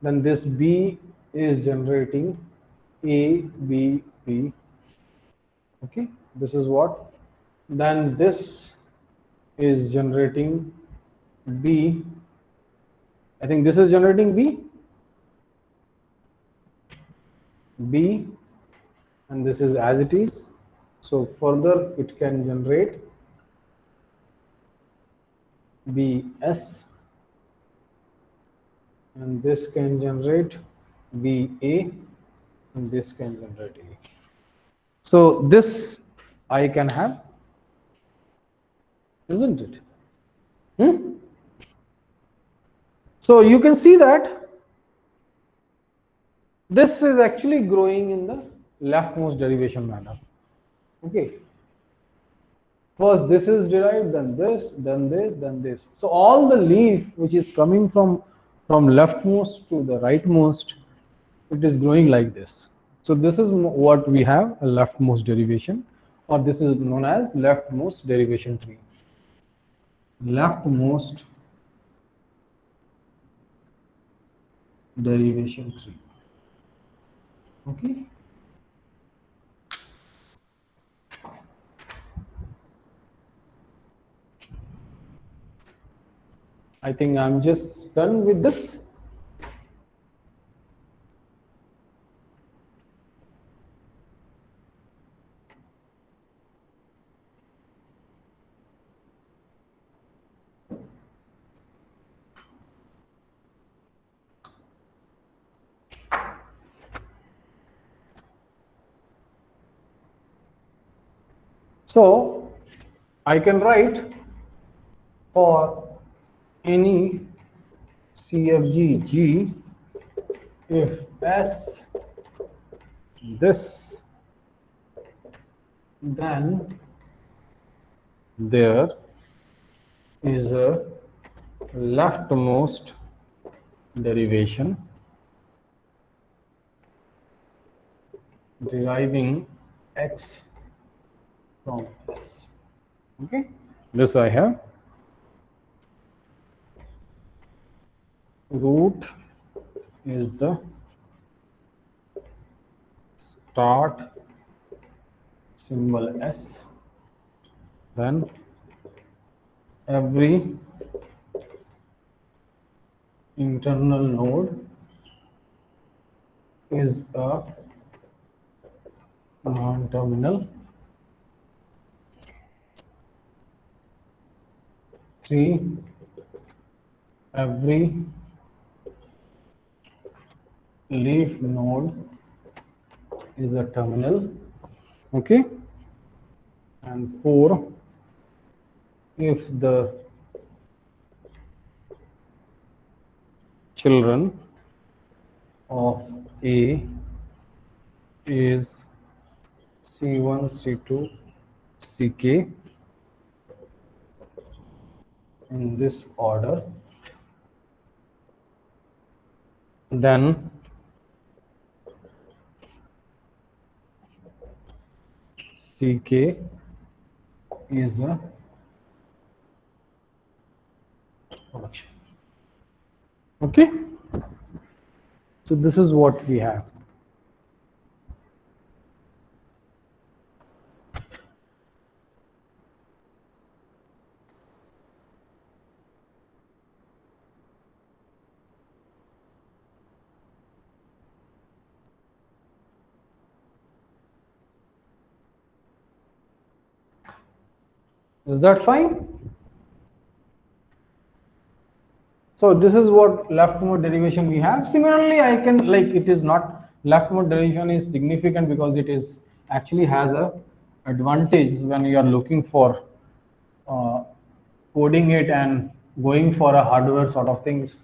then this B is generating A, B, B. Okay, this is what. Then this is generating B, I think this is generating B, and this is as it is. So further it can generate BS, and this can generate BA, and this can generate A. So this I can have, isn't it? So you can see that this is actually growing in the leftmost derivation manner. Okay. First this is derived, then this, then this, then this. So all the leaf which is coming from leftmost to the rightmost, it is growing like this. So this is what we have, a leftmost derivation, or this is known as leftmost derivation tree. Leftmost derivation tree. Okay. I think I'm just done with this. So I can write for any CFG G, if S this, then there is a leftmost derivation deriving X from S. Okay, this I have. Root is the start symbol S, then every internal node is a non-terminal. 3, every leaf node is a terminal. Okay, and 4, if the children of A is C1, C2, Ck in this order, then Ck is a production. Okay, so this is what we have. Is that fine? So this is what leftmost derivation we have. Similarly, I can, like, it is not, leftmost derivation is significant because it is actually has a advantage when you are looking for coding it and going for a hardware sort of things.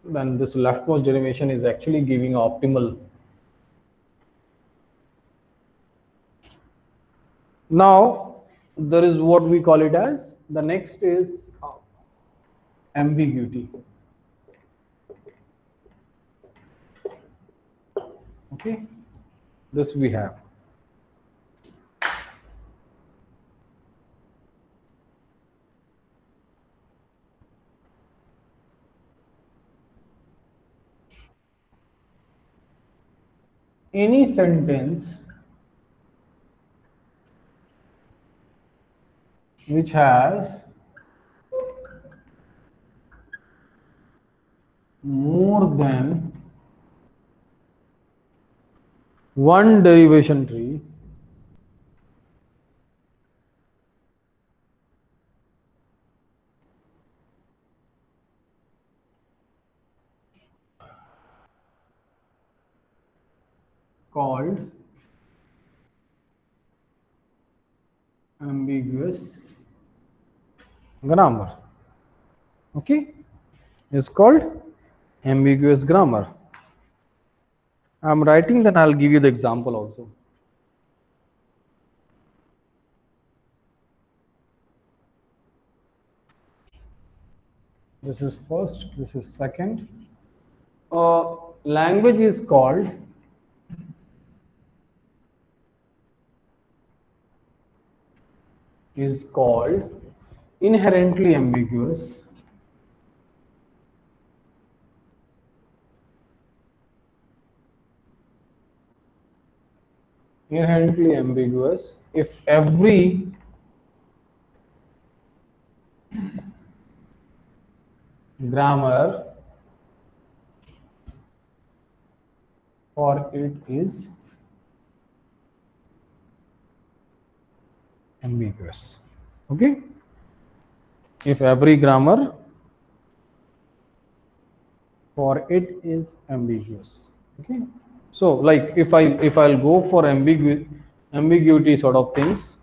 Then this leftmost derivation is actually giving optimal. Now there is what we call it as, the next is ambiguity. Okay, this we have. Any sentence which has more than one derivation tree called ambiguous grammar. Okay, is called ambiguous grammar. I'm writing, then I'll give you the example also. This is first, this is second. Language is called inherently ambiguous. Inherently ambiguous if every grammar for it is ambiguous. Okay, if every grammar for it is ambiguous. Okay, so like if I'll go for ambiguity sort of things,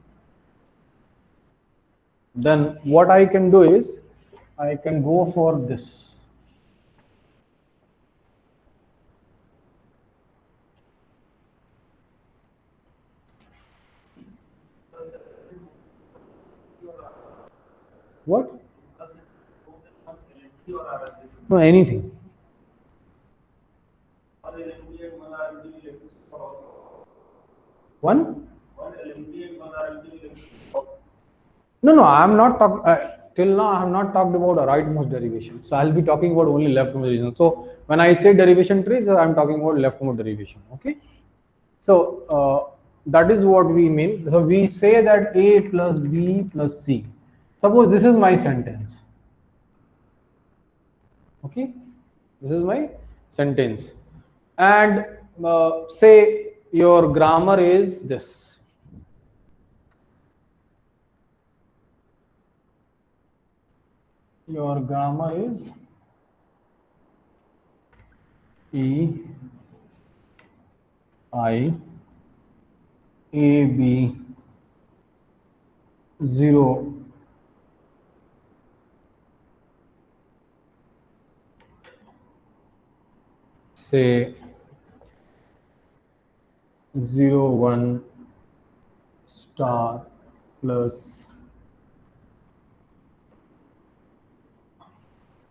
then what I can do is I can go for this. What? No, anything. One? No, I'm not talking. Till now, I have not talked about a rightmost derivation. So I'll be talking about only leftmost derivation. So when I say derivation trees, I'm talking about leftmost derivation. Okay. So that is what we mean. So we say that A plus B plus C. Suppose this is my sentence. Okay, this is my sentence, and say your grammar is this. Your grammar is E I A B 0 say 0 1 star plus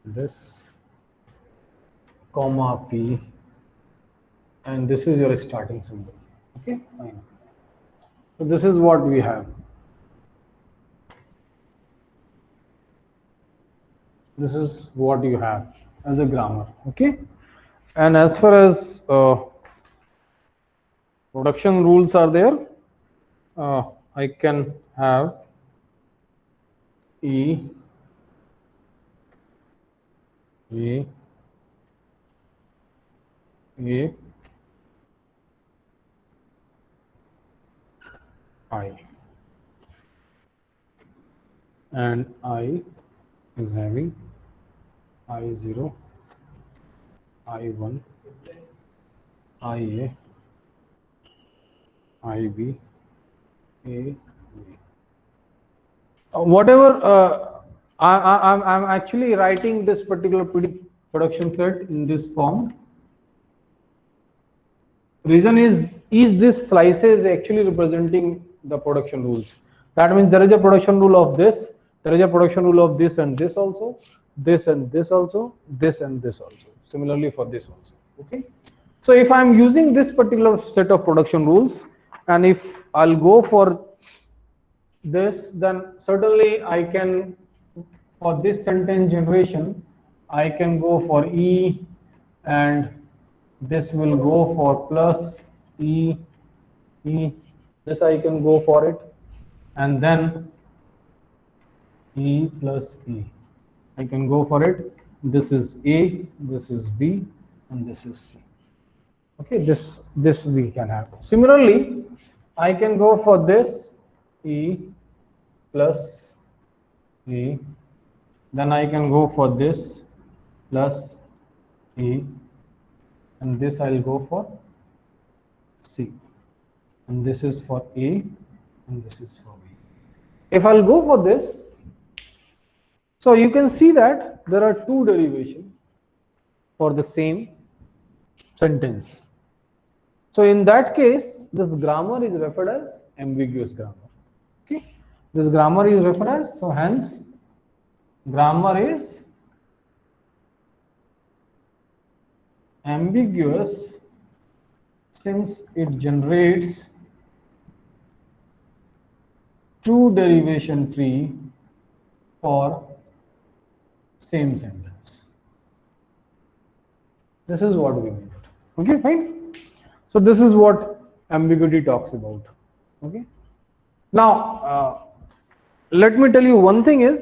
this comma P, and this is your starting symbol. Okay, fine. So this is what we have. This is what you have as a grammar. Okay, and as far as production rules are there, I can have E A A I, and I is having I0 I1 IA IB A B. Whatever I'm actually writing this particular production set in this form. Reason is this slices actually representing the production rules. That means there is a production rule of this, there is a production rule of this and this also, this and this also, this and this also. Similarly for this also. Okay. So if I'm using this particular set of production rules, and if I'll go for this, then certainly I can, for this sentence generation, I can go for E, and this will go for plus E, E, this I can go for it, and then E plus E, I can go for it, this is A, this is B, and this is C. Okay, this we can have. Similarly, I can go for this E plus E, then I can go for this plus E, and this I'll go for C, and this is for A, and this is for B. If I'll go for this, so you can see that there are two derivations for the same sentence. So in that case, this grammar is referred as ambiguous grammar. Okay, this grammar is referred as, so hence grammar is ambiguous since it generates two derivation tree for same sentence. This is what we need. Okay, fine. So this is what ambiguity talks about. Okay. Now, let me tell you one thing is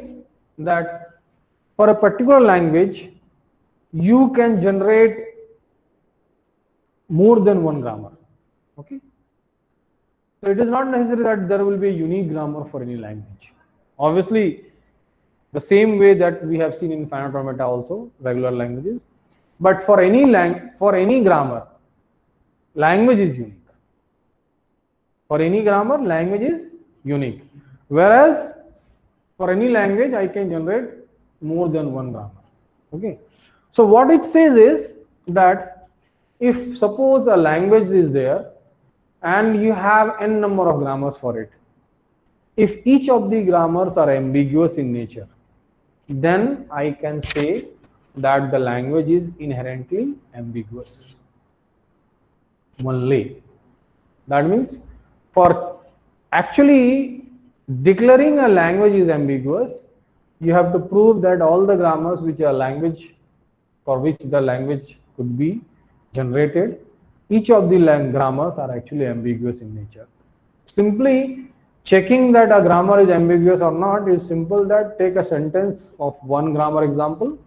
that for a particular language, you can generate more than one grammar. Okay. So it is not necessary that there will be a unique grammar for any language. Obviously, the same way that we have seen in finite automata also, regular languages. But for any grammar, language is unique. For any grammar, language is unique. Whereas for any language, I can generate more than one grammar. Okay. So what it says is that if suppose a language is there and you have n number of grammars for it, if each of the grammars are ambiguous in nature, then I can say that the language is inherently ambiguous. Only. That means for actually declaring a language is ambiguous, you have to prove that all the grammars which are language for which the language could be generated, each of the grammars are actually ambiguous in nature. Simply checking that a grammar is ambiguous or not is simple, that take a sentence of one grammar example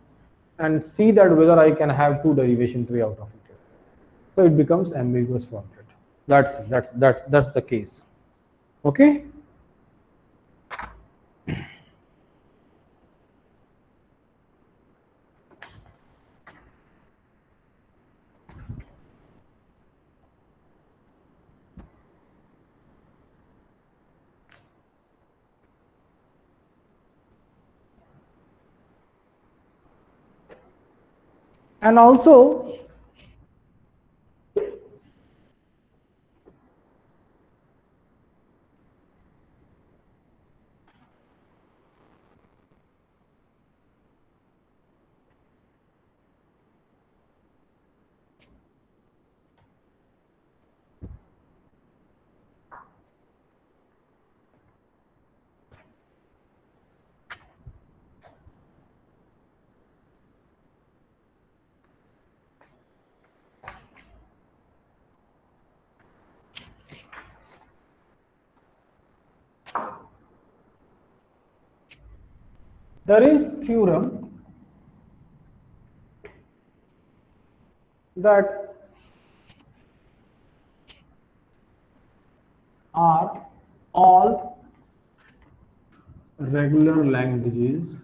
and see that whether I can have two derivation tree out of it. So it becomes ambiguous format. That's the case. Okay. And also there is theorem that are all regular languages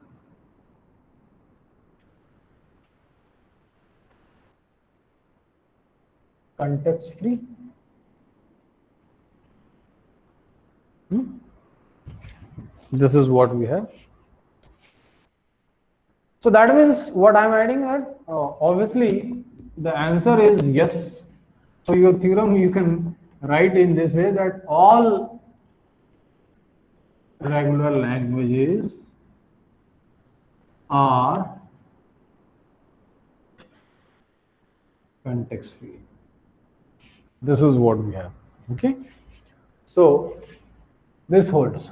context free. This is what we have. So that means what I'm adding that obviously the answer is yes. So your theorem you can write in this way that all regular languages are context free. This is what we have. Okay. So this holds.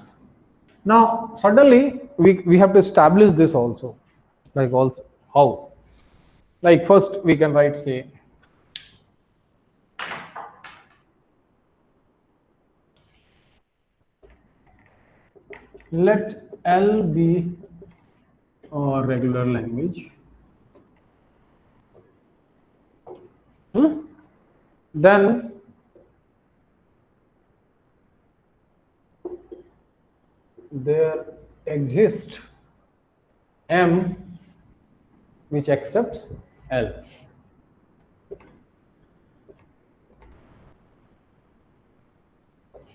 Now suddenly we have to establish this also. Like also how? Like first we can write say let L be a regular language Then there exists M which accepts L.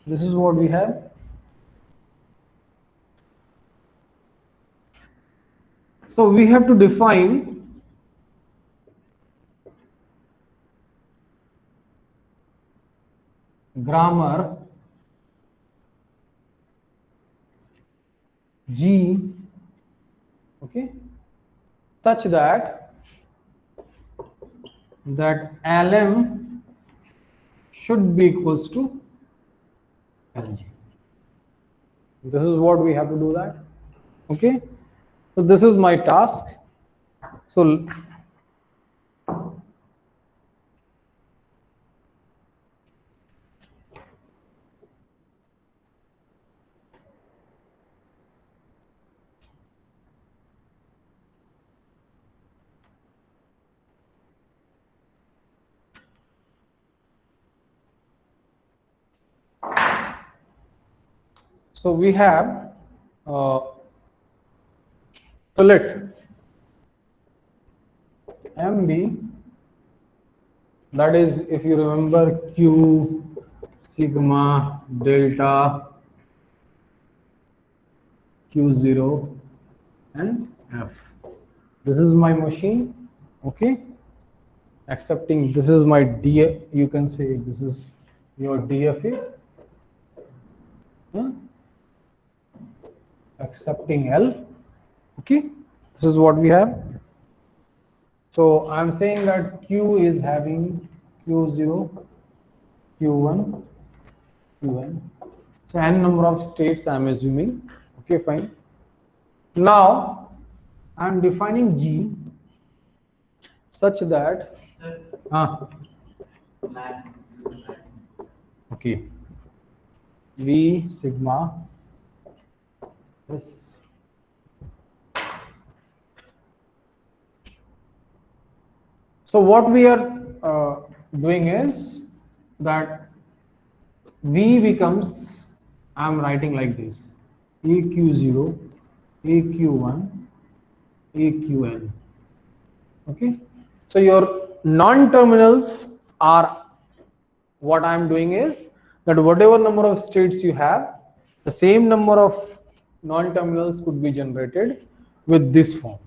This is what we have. So we have to define grammar G, okay, such that LM should be equals to LG. This is what we have to do that. Okay, so this is my task. So we have so let MB, that is, if you remember, Q, sigma, delta, Q0 and F. This is my machine, okay, accepting this is my D, you can say this is your DFA, accepting L, okay, this is what we have. So I'm saying that Q is having Q0, Q1, Qn. So n number of states I'm assuming. Okay, fine. Now I'm defining G such that okay, V sigma S. So what we are doing is that V becomes, I'm writing like this, AQ0, AQ1, AQN. Okay, so your non-terminals are, what I'm doing is that whatever number of states you have, the same number of non-terminals could be generated with this form,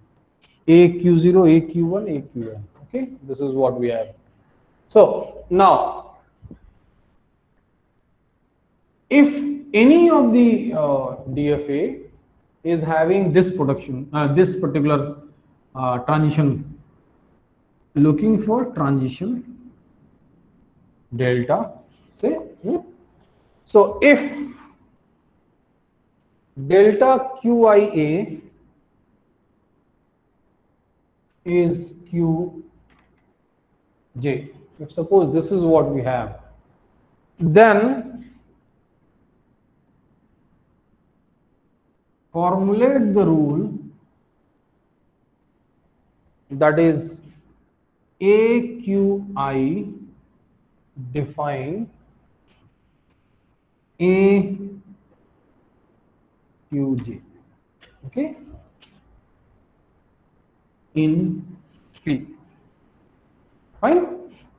AQ0, AQ1, AQN. Okay, this is what we have. So now, if any of the DFA is having this production, this particular transition, looking for transition delta, say, so if delta QIA is QJ, if suppose this is what we have, then formulate the rule that is AQI define AQJ, okay, in P. Fine,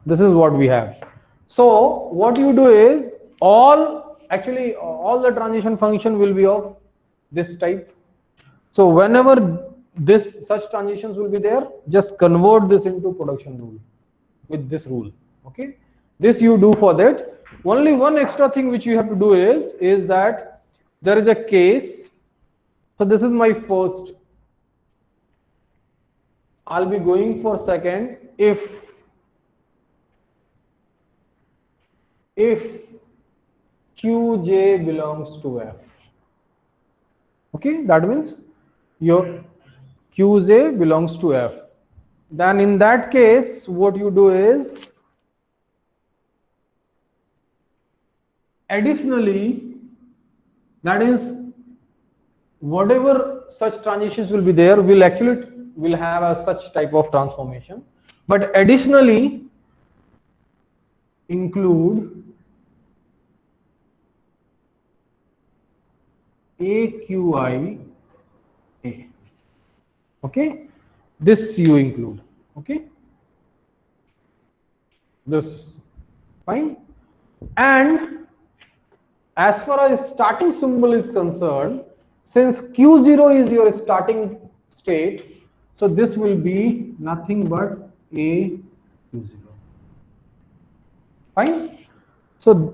this is what we have. So what you do is all the transition function will be of this type. So whenever such transitions will be there, just convert this into production rule with this rule. Okay, this you do for that. Only one extra thing which you have to do is that there is a case. So this is my first. I'll be going for second if Qj belongs to F. Okay, that means your Qj belongs to F. Then in that case, what you do is additionally, that is, whatever such transitions will be there will have a such type of transformation, but additionally include AQI A. Okay, this you include. Okay, this fine. And as far as starting symbol is concerned, since Q0 is your starting state, so this will be nothing but A Q0. Fine. So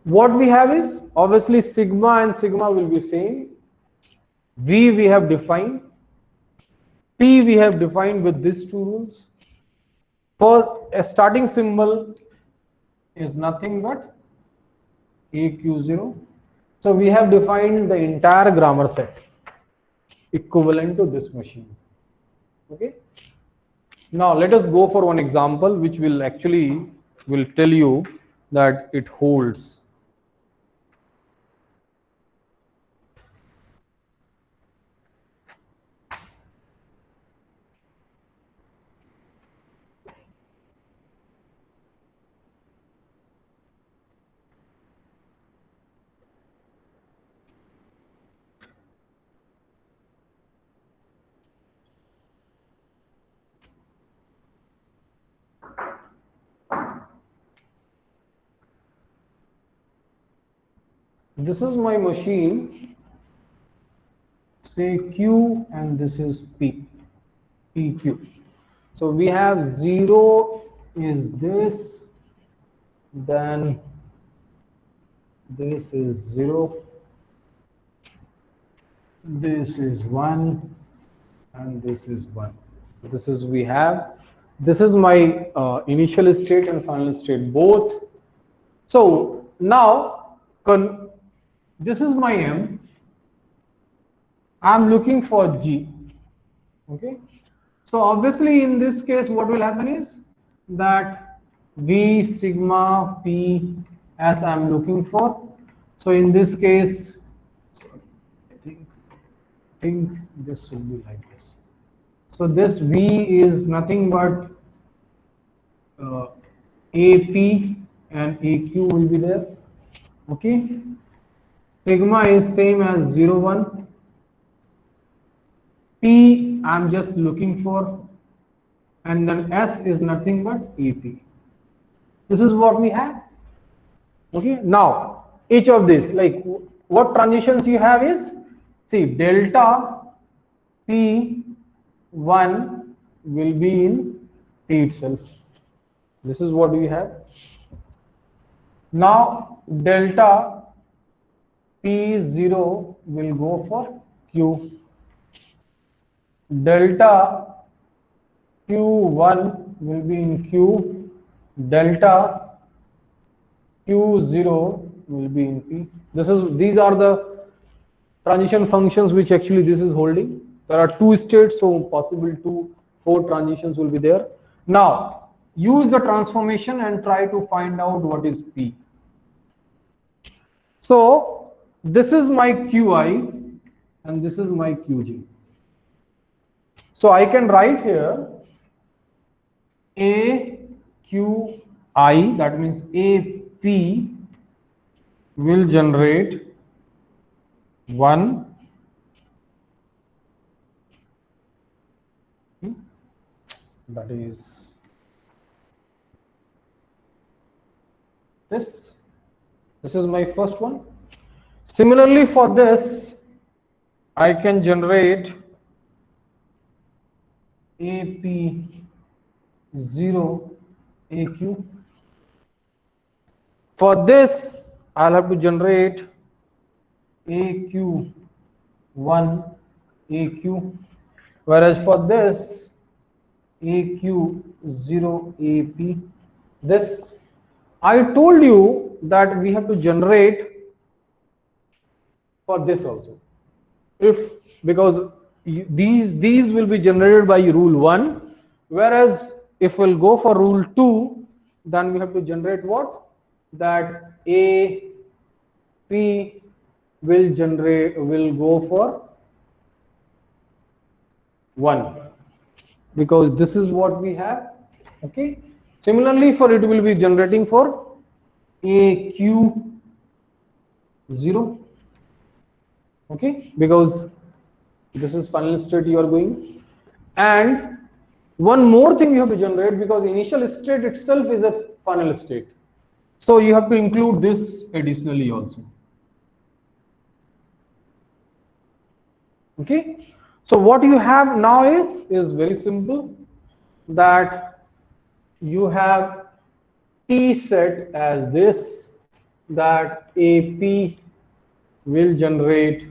what we have is obviously sigma and sigma will be same. V we have defined. P we have defined with these two rules. For a starting symbol is nothing but AQ0. So we have defined the entire grammar set equivalent to this machine. Okay. Now let us go for one example which will tell you that it holds. This is my machine, say Q, and this is P, PQ. So we have 0 is this, then this is 0, this is 1, and this is 1. This is we have. This is my initial state and final state both. So now this is my M. I'm looking for G. Okay. So obviously in this case what will happen is that V sigma P as I'm looking for. So in this case, I think this will be like this. So this V is nothing but AP and AQ will be there. Okay. Sigma is same as 0, 1. P I'm just looking for, and then S is nothing but AP. This is what we have. Okay. Now each of these, like what transitions you have is, see, delta P1 will be in T itself. This is what we have. Now delta P0 will go for Q. Delta Q1 will be in Q. Delta Q0 will be in P. These are the transition functions which actually this is holding. There are two states, so possible 4 transitions will be there. Now use the transformation and try to find out what is P. So this is my Qi and this is my Qj. So I can write here AQI, that means AP will generate 1, that is this. This is my first one. Similarly for this, I can generate AP0 AQ. For this, I'll have to generate AQ1 AQ, whereas for this AQ0 AP. This I told you that we have to generate for this also, because these will be generated by rule 1, whereas if we'll go for rule 2, then we have to generate what, that AP will go for 1, because this is what we have. Okay. Similarly for it will be generating for AQ 0. Okay, because this is final state you are going. And one more thing you have to generate, because initial state itself is a final state. So you have to include this additionally also. Okay, so what you have now is very simple, that you have T set as this, that AP will generate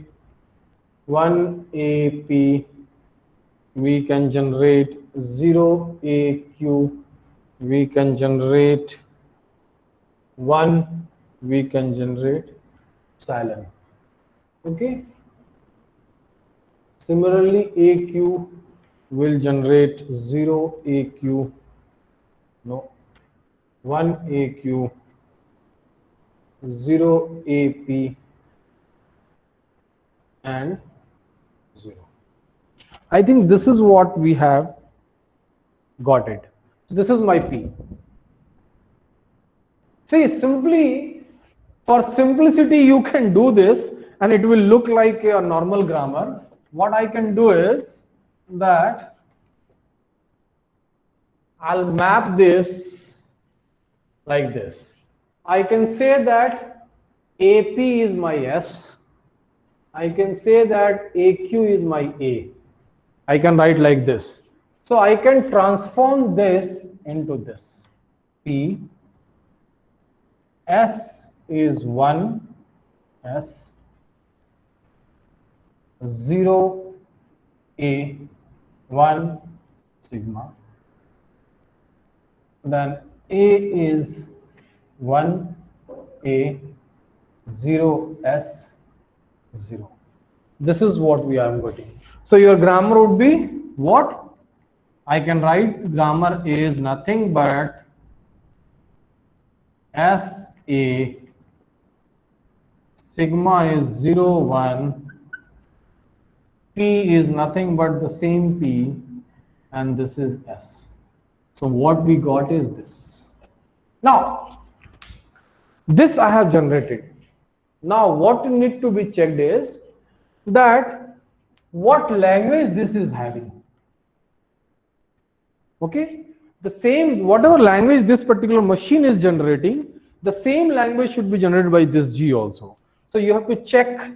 1 AP, we can generate 0 AQ, we can generate 1, we can generate silent. Okay, similarly AQ will generate 0 AQ, no, 1 AQ, 0 AP, and 0. I think this is what we have got it. So this is my P. See, simply, for simplicity, you can do this and it will look like a normal grammar. What I can do is that I'll map this like this. I can say that AP is my S. I can say that AQ is my A. I can write like this. So I can transform this into this. P S is 1 S, 0 A, 1 sigma. Then A is 1 A, 0 S, 0. This is what we are getting. So your grammar would be what? I can write grammar is nothing but S A, sigma is 0 1, P is nothing but the same P, and this is S. So what we got is this. Now this I have generated. Now what need to be checked is that what language this is having. Okay, the same, whatever language this particular machine is generating, the same language should be generated by this G also. So you have to check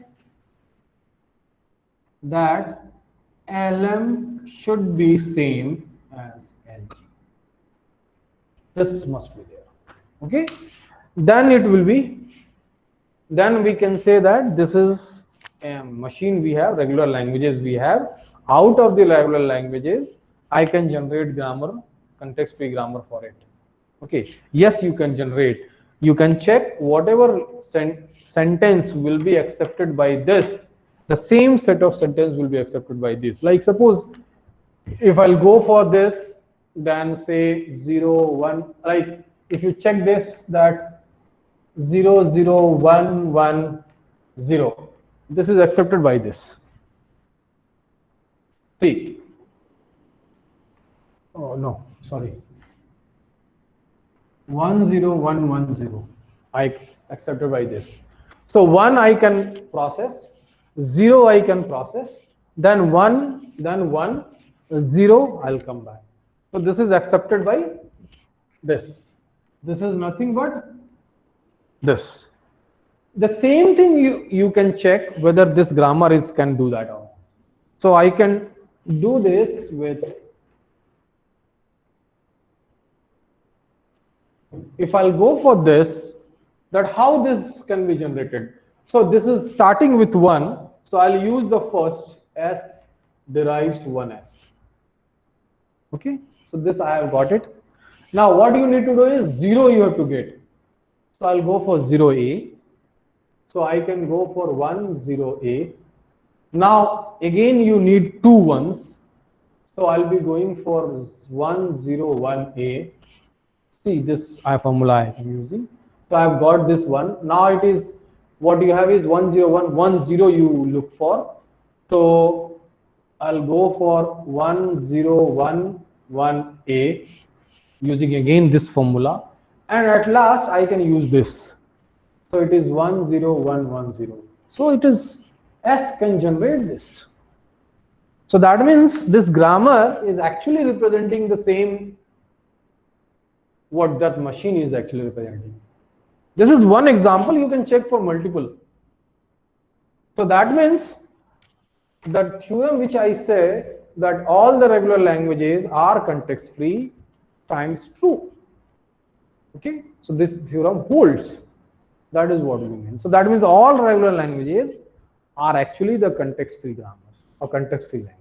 that LM should be same as LG. This must be there. Okay, then it will be, then we can say that this is a machine we have, regular languages we have. Out of the regular languages, I can generate grammar, context-free grammar for it. Okay, yes, you can generate. You can check whatever sentence will be accepted by this, the same set of sentence will be accepted by this. Like suppose if I'll go for this, then say 0 1, like if you check this, that 0 0 1 1 0, this is accepted by this. See, oh no, sorry, 1 0 1 1 0, I accepted by this. So 1 I can process, 0 I can process, then 1, 0 I'll come back. So this is accepted by this. This is nothing but this. The same thing you can check whether this grammar is can do that or not. So I can do this with, if I'll go for this, that how this can be generated. So this is starting with 1, so I'll use the first S derives 1S. Okay, so this I have got it. Now what you need to do is 0 you have to get. So I'll go for 0A. So I can go for 1 0A. Now again you need 2 1s. So I'll be going for 1 0 1A. See this formula I am using. So I've got this one. Now it is, what you have is 1 0 1 1 0 you look for. So I'll go for 1 0 1 1A using again this formula, and at last I can use this. So it is 10110. So it is S can generate this. So that means this grammar is actually representing the same what that machine is actually representing. This is one example, you can check for multiple. So that means the theorem which I say that all the regular languages are context free times true. Okay, so this theorem holds. That is what we mean. So that means all regular languages are actually the context free grammars or context free language.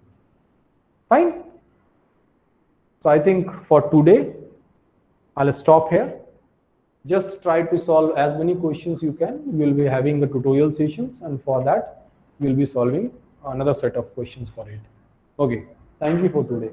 Fine. So I think for today, I'll stop here. Just try to solve as many questions you can. We'll be having the tutorial sessions, and for that, we'll be solving another set of questions for it. Okay. Thank you for today.